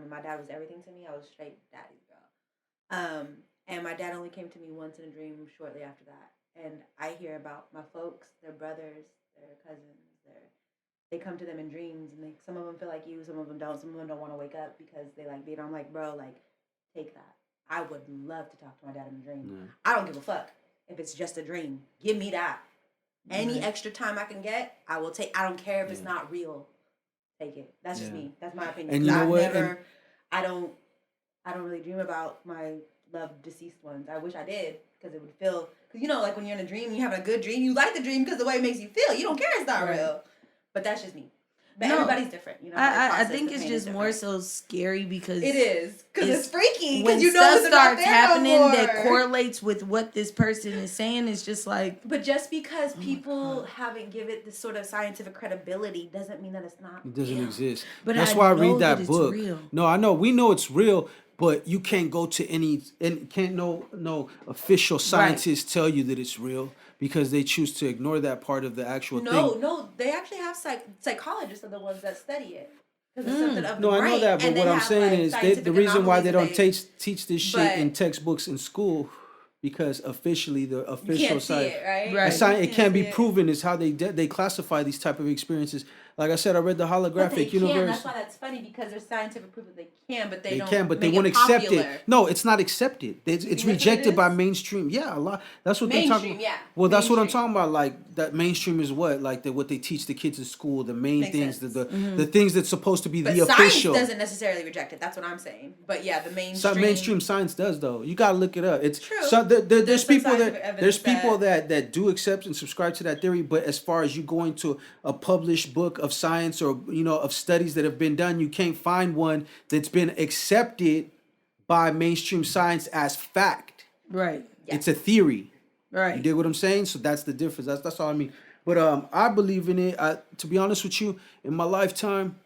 My dad was everything to me. I was straight daddy's girl. And my dad only came to me once in a dream shortly after that. And I hear about my folks, their brothers, their cousins. They come to them in dreams, and some of them feel like you, some of them don't. Some of them don't want to wake up because they like being. I'm like, bro, like, take that. I would love to talk to my dad in a dream. Yeah. I don't give a fuck if it's just a dream. Give me that. Any extra time I can get, I will take. I don't care if it's not real. Take it. That's just me. That's my opinion. And you know what? I don't really dream about my loved deceased ones. I wish I did because it would feel. Because like when you're in a dream, you're having a good dream. You like the dream because the way it makes you feel. You don't care it's not real. But that's just me. But everybody's different. I think it's just more so scary because it is because it's freaky. When stuff starts happening that correlates with what this person is saying, it's just like. But just because people haven't given it this sort of scientific credibility doesn't mean that it's not. It doesn't exist. But that's why I read that it's book. Real. No, I know we know it's real, but you can't go to no official scientists tell you that it's real. Because they choose to ignore that part of the actual thing. No, they actually have psychologists are the ones that study it. Because it's something of the brain. I know that, but what I'm saying is the reason why they don't teach this shit in textbooks in school, because officially the official side, it can't be proven is how they classify these type of experiences. Like I said, I read the holographic universe. That's why that's funny because there's scientific proof that they can, but they don't. They can, but they won't accept it. No, it's not accepted. It's rejected by mainstream. Yeah, a lot. That's what they talk about. Yeah. Well, that's what I'm talking about. Like that mainstream is what, like what they teach the kids in school. The main things, the things that's supposed to be the official. Science doesn't necessarily reject it. That's what I'm saying. But yeah, the mainstream. Mainstream science does though. You gotta look it up. It's true. So there's people that do accept and subscribe to that theory. But as far as you going to a published book of science or of studies that have been done, you can't find one that's been accepted by mainstream science as fact. Right. It's a theory. Right. You dig what I'm saying? So that's the difference. That's all I mean. But I believe in it. To be honest with you, in my lifetime,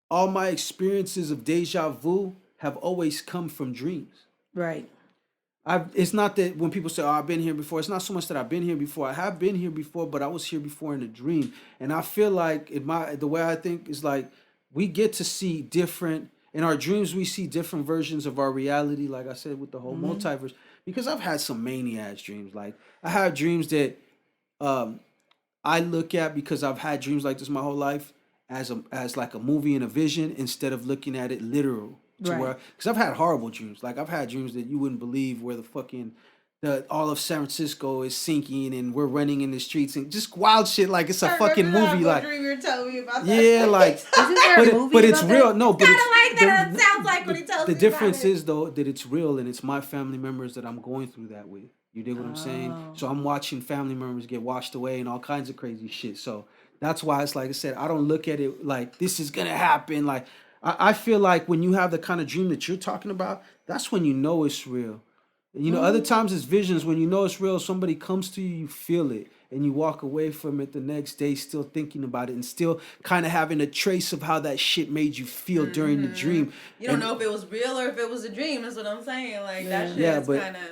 all my experiences of deja vu have always come from dreams. Right. It's not that when people say, "Oh, I've been here before." It's not so much that I've been here before. I have been here before, but I was here before in a dream. And I feel like the way I think is like we get to see different in our dreams. We see different versions of our reality. Like I said with the whole multiverse, because I've had some mania-ass dreams. Like I have dreams that I look at because I've had dreams like this my whole life as like a movie and a vision instead of looking at it literal. Right. Because I've had horrible dreams. Like I've had dreams that you wouldn't believe where all of San Francisco is sinking and we're running in the streets and just wild shit like it's a fucking movie. Like dream you were telling me about yeah, that. like Isn't there a movie but it's about real. that? No, but Kind it's of like that. It sounds like when he tells me the difference about it. is though that it's real and it's my family members that I'm going through that with. You dig what I'm saying? So I'm watching family members get washed away and all kinds of crazy shit. So that's why it's like I said, I don't look at it like this is gonna happen. Like I feel like when you have the kind of dream that you're talking about, that's when you know it's real. And you know, other times it's visions. When you know it's real, somebody comes to you, you feel it, and you walk away from it the next day still thinking about it and still kind of having a trace of how that shit made you feel during the dream. You don't know if it was real or if it was a dream. That's what I'm saying. Like that shit is kind of.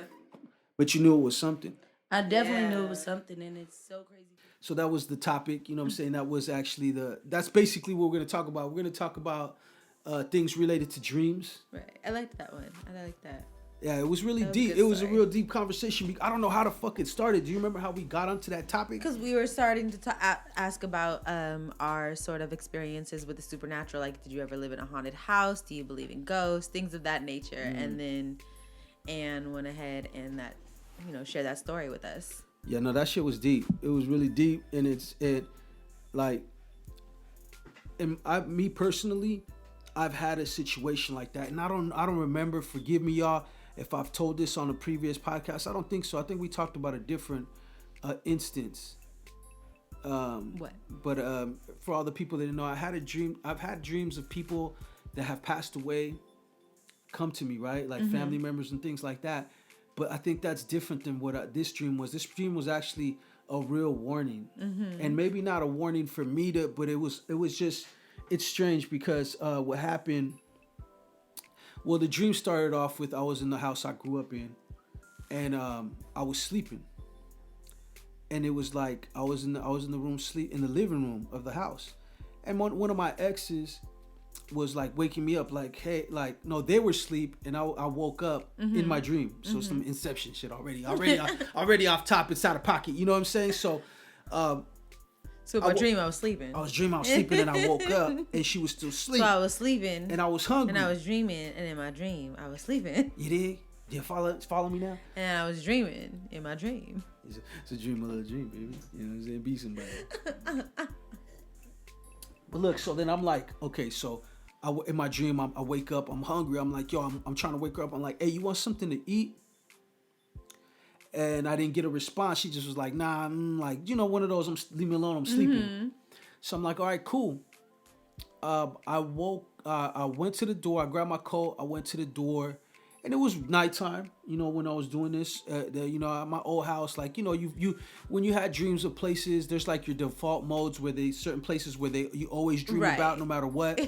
But you knew it was something. I definitely knew it was something, and it's so crazy. So that was the topic, you know what I'm saying? That was actually that's basically what we're going to talk about. We're going to talk about things related to dreams. Right. I liked that one. I like that. Yeah, it was really deep. It was a real deep conversation. I don't know how the fuck it started. Do you remember how we got onto that topic? Because we were starting to ask about our sort of experiences with the supernatural. Like, did you ever live in a haunted house? Do you believe in ghosts? Things of that nature. And then Anne went ahead and share that story with us. Yeah, no, that shit was deep. It was really deep, and me personally, I've had a situation like that, and I don't remember. Forgive me, y'all, if I've told this on a previous podcast. I don't think so. I think we talked about a different instance. What? But for all the people that know, I had a dream. I've had dreams of people that have passed away come to me, right? Like family members and things like that. But I think that's different than what this dream was. This dream was actually a real warning, and maybe not a warning for me but it was just, it's strange because what happened. Well, the dream started off with I was in the house I grew up in, and I was sleeping, and it was like I was in the room in the living room of the house, and one of my exes was like waking me up like, hey, like, no, they were asleep and I woke up in my dream. So some Inception shit already off top, it's out of pocket, you know what I'm saying? So So my dream, I was sleeping. I was sleeping and I woke up and she was still asleep. So I was sleeping and I was hungry and I was dreaming, and in my dream I was sleeping. You dig? You follow me now? And I was dreaming in my dream. It's a dream, a little dream, baby. You know what I'm saying? Be somebody. But look, so then I'm like, okay, so in my dream, I wake up, I'm hungry. I'm like, yo, I'm trying to wake her up. I'm like, hey, you want something to eat? And I didn't get a response. She just was like, nah, I'm like, one of those, leave me alone, I'm sleeping. So I'm like, all right, cool. I went to the door, I grabbed my coat, I went to the door, and it was nighttime, when I was doing this, at my old house, like, you when you had dreams of places, there's like your default modes where certain places where you always dream about no matter what.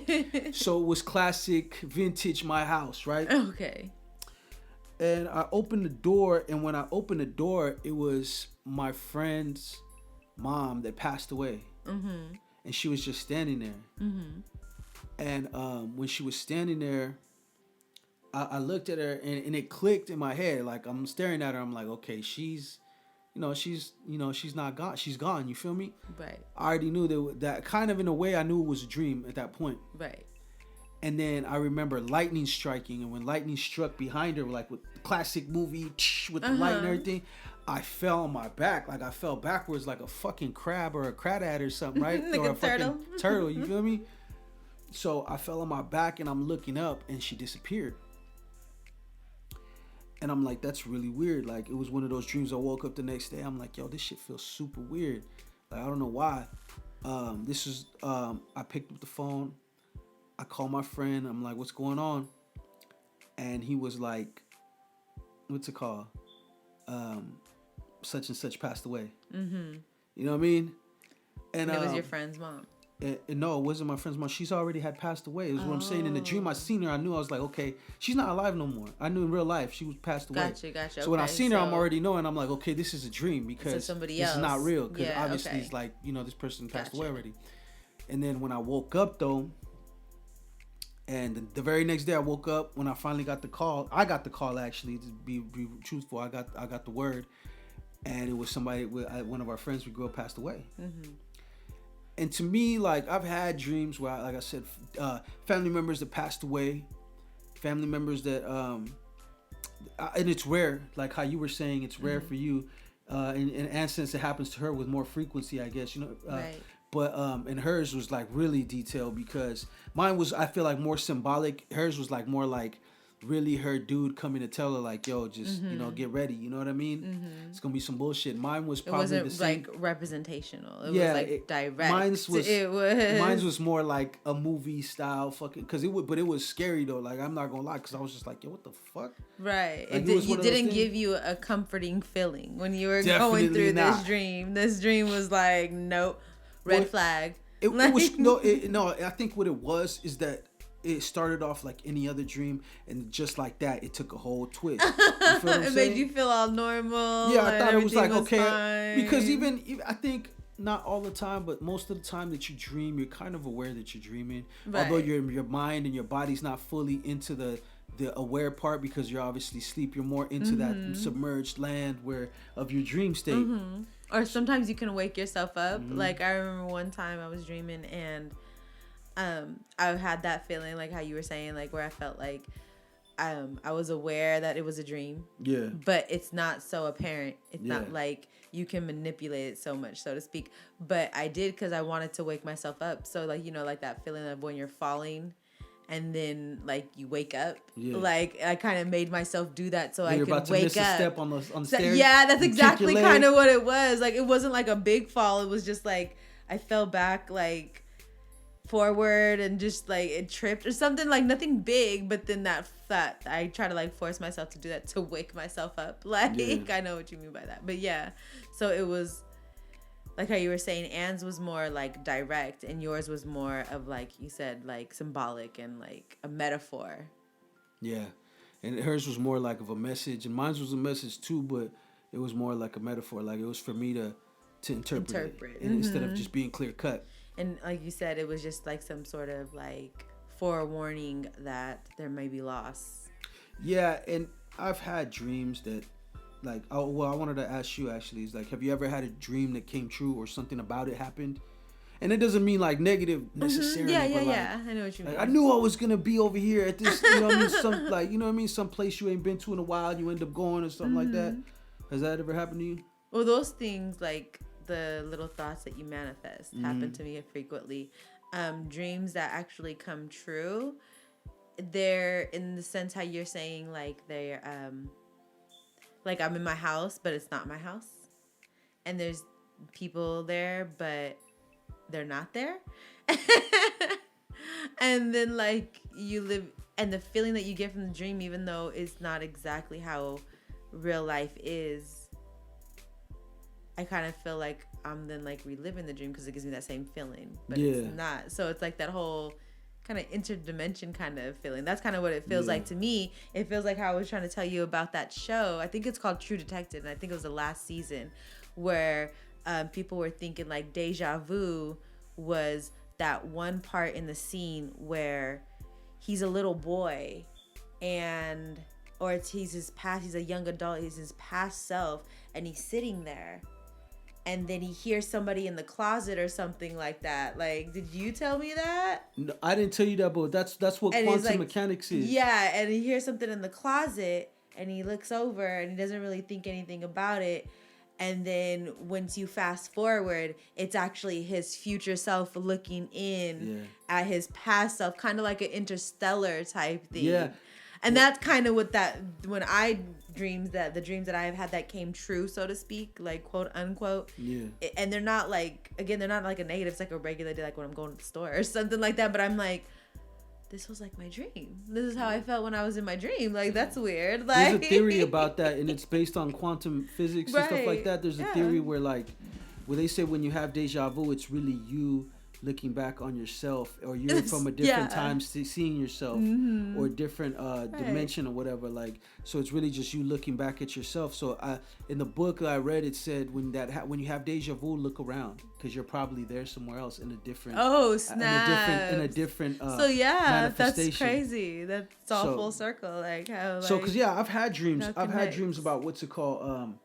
So it was classic vintage my house, right? Okay. And I opened the door, and when I opened the door, it was my friend's mom that passed away. And she was just standing there. And when she was standing there, I looked at her and it clicked in my head. Like, I'm staring at her. I'm like, okay, she's not gone. She's gone. You feel me? Right. I already knew that kind of in a way I knew it was a dream at that point. Right. And then I remember lightning striking. And when lightning struck behind her, like with the classic movie with the light and everything, I fell on my back. Like I fell backwards like a fucking crab or a crawdad or something, right? Like or a turtle. Fucking turtle, you feel me? So I fell on my back and I'm looking up and she disappeared. And I'm like, that's really weird. Like, it was one of those dreams. I woke up the next day. I'm like, yo, this shit feels super weird. Like, I don't know why. I picked up the phone. I called my friend. I'm like, what's going on? and he was like, what's it called? Such and such passed away. Mm-hmm. You know what I mean? And it was your friend's mom. No, it wasn't my friend's mom. She's already had passed away. Is what I'm saying. In the dream, I seen her. I knew. I was like, okay, she's not alive no more. I knew in real life she was passed away. Gotcha. So when I seen her, I'm already knowing. I'm like, okay, this is a dream because somebody this else. is not real. Because Yeah, obviously okay. it's like, this person passed away already. And then when I woke up though, and the very next day I woke up when I finally got the call. I got the call actually, to be truthful. I got the word, and it was somebody, one of our friends we grew up passed away. Mm-hmm. And to me, like, I've had dreams where, like I said, family members that passed away, family members that, and it's rare, like how you were saying, it's rare for you. And since it happens to her with more frequency, I guess, Right. But and hers was like really detailed because mine was, I feel like, more symbolic. Hers was like more like really her dude coming to tell her like, yo, just get ready. You know what I mean? Mm-hmm. It's gonna be some bullshit. Mine was probably it wasn't the same. like representational. It was like direct. Mine was more like a movie style fucking, but it was scary though. Like, I'm not gonna lie, because I was just like, yo, what the fuck? Right. Like, It didn't give you a comforting feeling when you were Definitely going through not. this dream. This dream was like, nope, red flag. It was no. I think what it was is that it started off like any other dream, and just like that, it took a whole twist. You feel what I'm It saying? made you feel all normal. Yeah, I thought it was like, okay, fine. because even I think not all the time, but most of the time that you dream, you're kind of aware that you're dreaming. Right. Although your mind and your body's not fully into the aware part, because you're obviously asleep. You're more into that submerged land of your dream state. Mm-hmm. Or sometimes you can wake yourself up. Mm-hmm. Like, I remember one time I was dreaming, and I had that feeling like how you were saying, like, where I felt like I was aware that it was a dream. Yeah. But it's not so apparent. It's not like you can manipulate it so much, so to speak. But I did, because I wanted to wake myself up. So, like, like that feeling of when you're falling and then, like, you wake up. Yeah. Like, I kind of made myself do that so I could wake up. You're about to miss a step on the stairs. Yeah, that's exactly kind of what it was. Like, it wasn't like a big fall. It was just like I fell back, like, forward, and just like it tripped or something, like nothing big, but then that I try to like force myself to do that to wake myself up. Like, I know what you mean by that. But yeah, so it was like how you were saying, Anne's was more like direct, and yours was more of, like you said, like symbolic and like a metaphor. Yeah, and hers was more like of a message, and mine was a message too, but it was more like a metaphor. Like, it was for me to interpret it, instead of just being clear cut. And like you said, it was just like some sort of like forewarning that there may be loss. Yeah, and I've had dreams that, like, I wanted to ask you actually, is like, have you ever had a dream that came true or something about it happened? And it doesn't mean like negative necessarily. Yeah, but I know what you mean. Like, I knew I was gonna be over here at this, you know what I mean? Some place you ain't been to in a while, you end up going or something like that. Has that ever happened to you? Well, those things, like the little thoughts that you manifest, happen to me frequently. Dreams that actually come true, they're in the sense how you're saying, like they're like I'm in my house, but it's not my house, and there's people there, but they're not there. And then like you live, and the feeling that you get from the dream, even though it's not exactly how real life is, I kind of feel like I'm then like reliving the dream because it gives me that same feeling, but it's not. So it's like that whole kind of interdimension kind of feeling. That's kind of what it feels like to me. It feels like how I was trying to tell you about that show. I think it's called True Detective, and I think it was the last season where people were thinking like Deja Vu was that one part in the scene where he's a little boy, he's a young adult, he's his past self, and he's sitting there. And then he hears somebody in the closet or something like that. Like, did you tell me that? No, I didn't tell you that, but that's what quantum mechanics is. Yeah, and he hears something in the closet, and he looks over, and he doesn't really think anything about it. And then once you fast forward, it's actually his future self looking in at his past self, kind of like an interstellar type thing. Yeah. And that's kind of what when I dreams that the dreams that I have had that came true, so to speak, like quote unquote. Yeah. And they're not like, again, they're not like a negative. It's like a regular day, like when I'm going to the store or something like that. But I'm like, this was like my dream. This is how I felt when I was in my dream. Like, that's weird. Like, there's a theory about that, and it's based on quantum physics and stuff like that. There's a theory where they say when you have deja vu, it's really you looking back on yourself, or you're from a different time seeing yourself, or a different dimension or whatever. Like, so it's really just you looking back at yourself. So in the book that I read, it said when you have deja vu, look around, because you're probably there somewhere else in a different in a different so that's manifestation. crazy. That's all full circle. Like, how, like, so because I've had dreams about what's it called,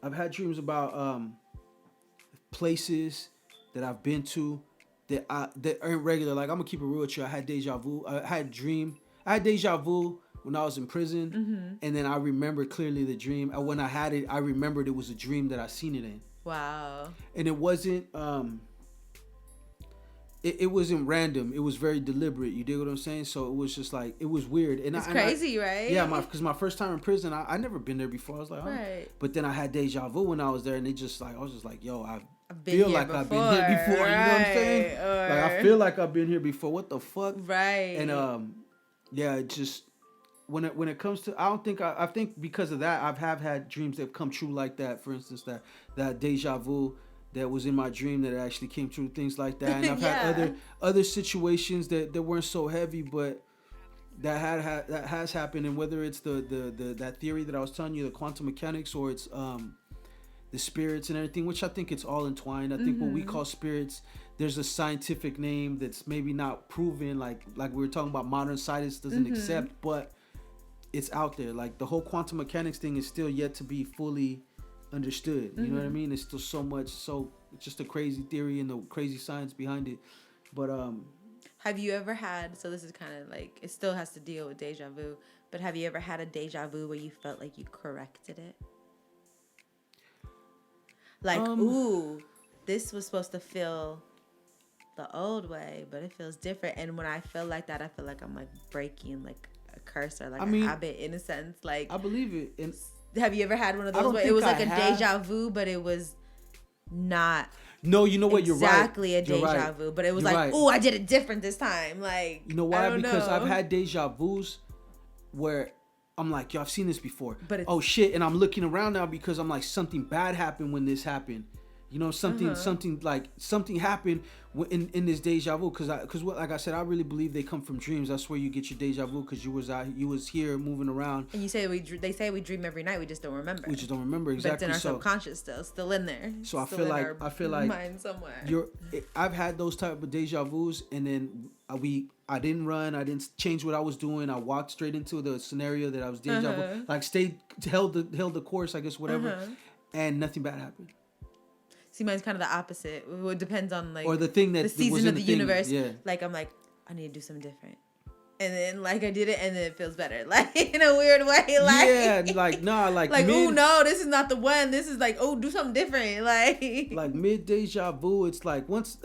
I've had dreams about places that I've been to that aren't regular. Like, I'm gonna keep it real with you. I had deja vu. I had deja vu when I was in prison, and then I remember clearly the dream. When I had it, I remembered it was a dream that I seen it in. Wow. And it wasn't it wasn't random. It was very deliberate. You dig what I'm saying? So it was just like, it was weird. And it's crazy, right? Yeah, because my first time in prison, I never been there before. I was like, oh. Right. But then I had deja vu when I was there, and I was just like, yo, I've been here before. You know what I'm saying? Like, I feel like I've been here before. What the fuck? Right. And it just when it comes to, I think because of that, I've had dreams that have come true like that. For instance, that deja vu that was in my dream that actually came true, things like that. And I've had other situations that weren't so heavy, but that has happened. And whether it's the that theory that I was telling you, the quantum mechanics, or it's the spirits and everything, which I think it's all entwined. I think what we call spirits, there's a scientific name that's maybe not proven, like we were talking about, modern science doesn't accept, but it's out there. Like, the whole quantum mechanics thing is still yet to be fully understood. You know what I mean? It's still so much, so it's just a crazy theory and the crazy science behind it. But have you ever had, so this is kind of like, it still has to deal with deja vu, but have you ever had a deja vu where you felt like you corrected it? Like, ooh, this was supposed to feel the old way, but it feels different. And when I feel like that, I feel like I'm like breaking like a curse or like a habit, in a sense. Like, I believe it. And have you ever had one of those where it was like a deja vu, but it was not? No, you know what? You're right. Exactly a deja vu, but it was like, oh, I did it different this time. Like, you know why? Because I've had deja vus where I'm like, yo, I've seen this before. But oh shit, and I'm looking around now because I'm like, something bad happened when this happened. You know, something happened in this deja vu, because like I said, I really believe they come from dreams. That's where you get your deja vu, because you was here moving around. And you say they say we dream every night, we just don't remember. We just don't remember, exactly. But it's in our subconscious still in there. So I feel like mind somewhere. I've had those type of deja vus, and then I didn't run, I didn't change what I was doing. I walked straight into the scenario that I was deja vu, like held the course, I guess, whatever, and nothing bad happened. See, mine's kind of the opposite. It depends on like, or the thing that the season was of the universe. Yeah. Like, I'm like, I need to do something different, and then like I did it, and then it feels better, like in a weird way. Like, yeah, like nah, like oh no, this is not the one. This is like, oh, do something different. Like mid deja vu. It's like once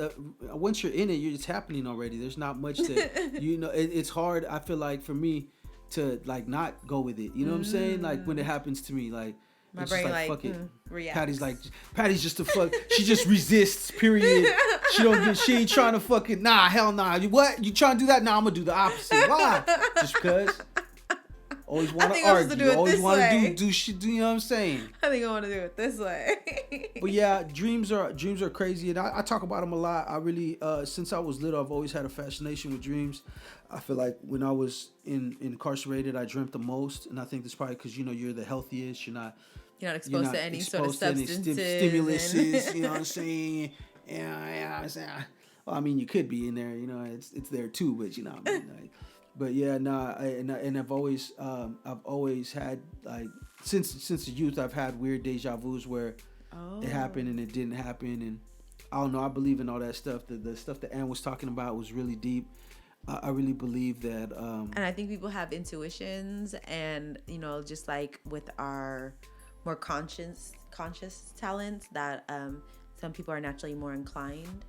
you're in it, it's happening already. There's not much that it's hard. I feel like for me to like not go with it. You know what I'm saying? Like when it happens to me, like. My brain like fuck it. Reacts. Patty's just a fuck. She just resists. Period. She ain't trying to fucking. Nah, hell nah. You trying to do that? Nah, I'm gonna do the opposite. Why? Just because. Always want to argue. Always want to do shit. You know what I'm saying? I think I want to do it this way. But yeah, dreams are crazy, and I talk about them a lot. I really, since I was little, I've always had a fascination with dreams. I feel like when I was incarcerated, I dreamt the most, and I think that's probably because you're the healthiest. You're not exposed to any sort of substances, stimuluses. You know what I'm saying? Yeah. Well, I mean, you could be in there. It's there too, but you know what I mean. Like, but yeah, and I've always had, like, since the youth, I've had weird deja vus where it happened and it didn't happen, and I don't know. I believe in all that stuff. The stuff that Ann was talking about was really deep. I really believe that. And I think people have intuitions, and just like with our more conscious talents, that some people are naturally more inclined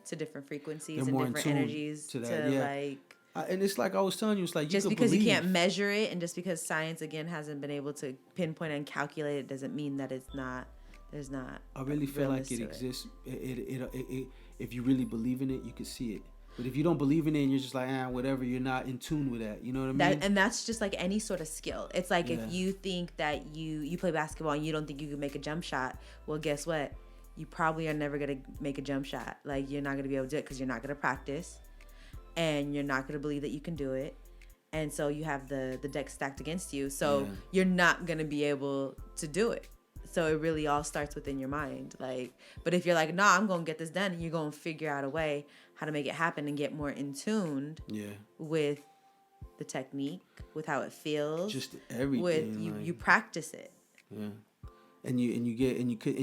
to different frequencies and different energies to like. And it's like I was telling you, it's like just because you can't measure it, and just because science again hasn't been able to pinpoint and calculate it, doesn't mean that it's not. There's not. I really feel like it exists. It if you really believe in it, you can see it. But if you don't believe in it and you're just like, whatever, you're not in tune with that. You know what I mean? And that's just like any sort of skill. It's like if you think that you play basketball and you don't think you can make a jump shot, well, guess what? You probably are never going to make a jump shot. Like, you're not going to be able to do it because you're not going to practice. And you're not going to believe that you can do it. And so you have the deck stacked against you. So you're not going to be able to do it. So it really all starts within your mind. Like, but if you're like, nah, I'm going to get this done, and you're going to figure out a way how to make it happen and get more in tuned with the technique, with how it feels, just everything. With you practice it. Yeah, and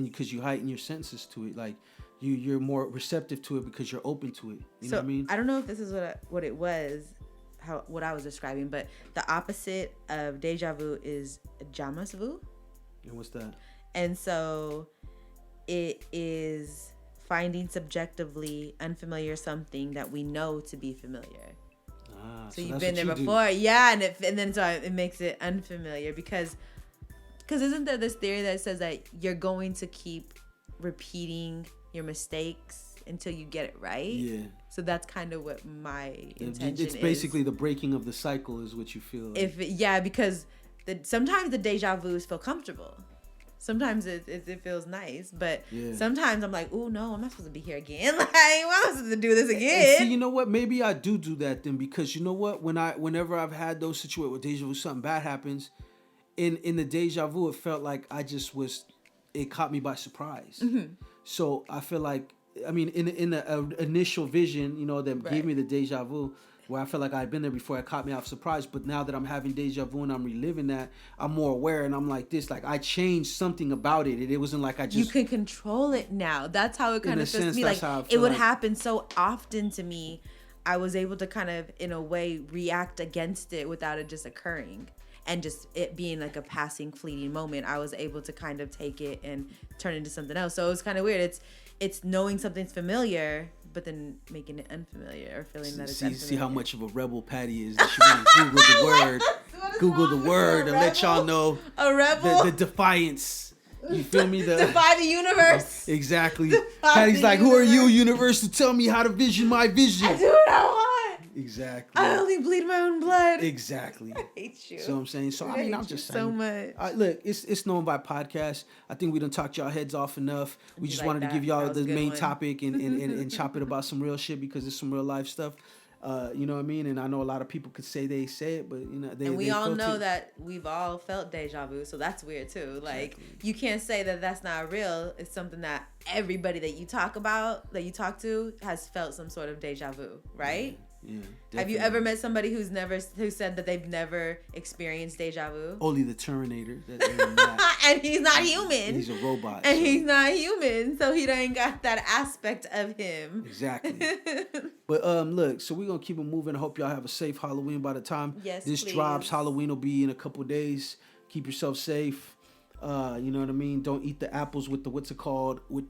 because you heighten your senses to it, like you're more receptive to it because you're open to it. You know what I mean? I don't know if this is what it was, what I was describing, but the opposite of Deja Vu is Jamas Vu. And what's that? And so it is finding subjectively unfamiliar something that we know to be familiar. So you've been there before. Yeah, and then it makes it unfamiliar because isn't there this theory that says that you're going to keep repeating your mistakes until you get it right? Yeah. So that's kind of what my intention is. It's basically the breaking of the cycle is what you feel. Like. Because sometimes the deja vus feel comfortable. Sometimes it feels nice, but sometimes I'm like, oh no, I'm not supposed to be here again. Like, why am I supposed to do this again? And see, you know what? Maybe I do that then, because you know what? Whenever I've had those situations where deja vu, something bad happens, in the deja vu, it felt like it caught me by surprise. Mm-hmm. So I feel like, I mean, in the initial vision, you know, that gave me the deja vu, where I felt like I'd been there before, it caught me off surprise. But now that I'm having deja vu and I'm reliving that, I'm more aware, and I'm like this, like I changed something about it. It wasn't like I just... You can control it now. That's how it kind of feels to me. Like, it would happen so often to me. I was able to kind of, in a way, react against it without it just occurring. And just it being like a passing, fleeting moment, I was able to kind of take it and turn it into something else. So it was kind of weird. It's knowing something's familiar, but then making it unfamiliar, or feeling that it's unfamiliar. See how much of a rebel Patty is. That she want to Google the word. Google the word and let y'all know a rebel? The defiance. You feel me? Defy the universe. Exactly. Patty's like, who are you, universe, to tell me how to vision my vision? I do what I want. Exactly. I only bleed my own blood. Exactly. I hate you. So I'm saying. So I mean, I'm just saying. So much. Look, it's Known by Podcast. I think we done talked y'all heads off enough. We just wanted to give y'all the main topic and chop it about some real shit, because it's some real life stuff. You know what I mean? And I know a lot of people could say they say it, but you know we all know that we've all felt deja vu, so that's weird too. Like, you can't say that that's not real. It's something that everybody that you talk to has felt some sort of deja vu, right? Yeah. Have you ever met somebody who said that they've never experienced deja vu? Only the Terminator. And he's not human. He's a robot. And he's not human, so he ain't got that aspect of him. Exactly. But look, so we're gonna keep it moving. I hope y'all have a safe Halloween by the time this drops. Halloween will be in a couple days. Keep yourself safe. You know what I mean? Don't eat the apples with the with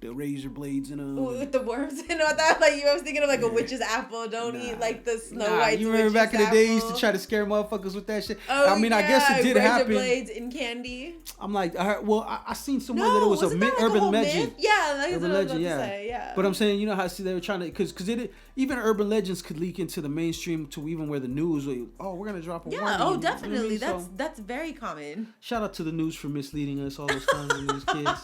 the razor blades in them. With the worms in them. I thought I was thinking of like a witch's apple. Don't eat like the Snow White's you remember back in the day, used to try to scare motherfuckers with that shit. Oh, I mean, I guess it did happen. Razor blades in candy. I'm like, I seen somewhere that it was a urban legend. Myth? Yeah, that's urban what I was legend. about to say, yeah. But I'm saying, you know how they were trying to, because even urban legends could leak into the mainstream to even where the news. We're gonna drop a warning. Yeah. Oh, definitely. You know what I mean? That's very common. Shout out to the news for misleading us all those times. These kids,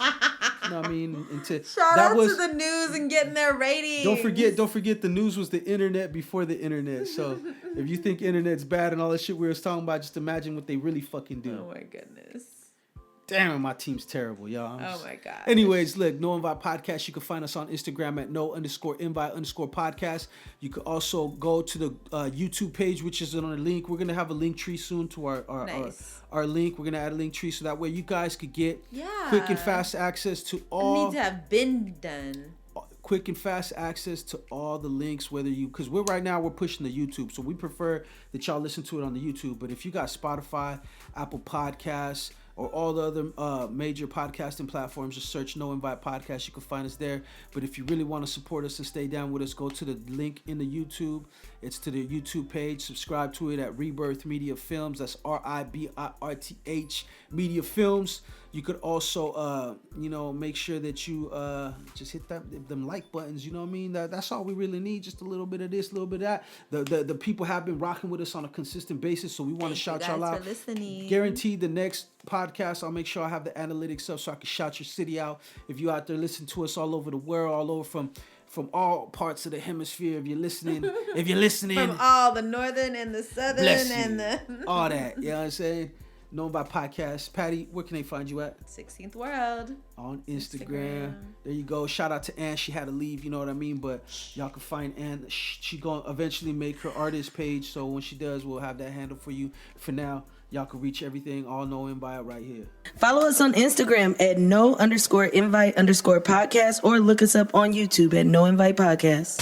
you know what I mean? Shout out to the news and getting their ratings. Don't forget the news was the internet before the internet. So if you think internet's bad and all that shit we was talking about, just imagine what they really fucking do. Oh my goodness. Damn, my team's terrible, y'all. Oh my god. Anyways, look, No Invite Podcast. You can find us on Instagram at no_invite_podcast. You can also go to the YouTube page, which is on a link. We're gonna have a link tree soon to our link. We're gonna add a link tree so that way you guys could get quick and fast access to all. It needs to have been done. Quick and fast access to all the links, because we're pushing the YouTube, so we prefer that y'all listen to it on the YouTube. But if you got Spotify, Apple Podcasts, or all the other major podcasting platforms, just search No Invite Podcast. You can find us there. But if you really want to support us and stay down with us, go to the link in the YouTube. It's to the YouTube page. Subscribe to it at RiBirth Media Films. That's RiBirth Media Films. You could also, make sure that you just hit them like buttons. You know what I mean? That's all we really need. Just a little bit of this, a little bit of that. The people have been rocking with us on a consistent basis, so we want to shout y'all out. For listening. Guaranteed the next podcast, I'll make sure I have the analytics up so I can shout your city out. If you out there listening to us all over the world, all over from all parts of the hemisphere, if you're listening, from all the northern and the southern and the all that, you know what I'm saying? Known by podcast. Patty, where can they find you at? 16th World On Instagram. There you go. Shout out to Ann. She had to leave, you know what I mean? But y'all can find Ann. She gonna eventually make her artist page. So when she does, we'll have that handle for you. For now, y'all can reach everything all knowing by it right here. Follow us on Instagram at @no_invite_podcast or look us up on YouTube at No Invite Podcast.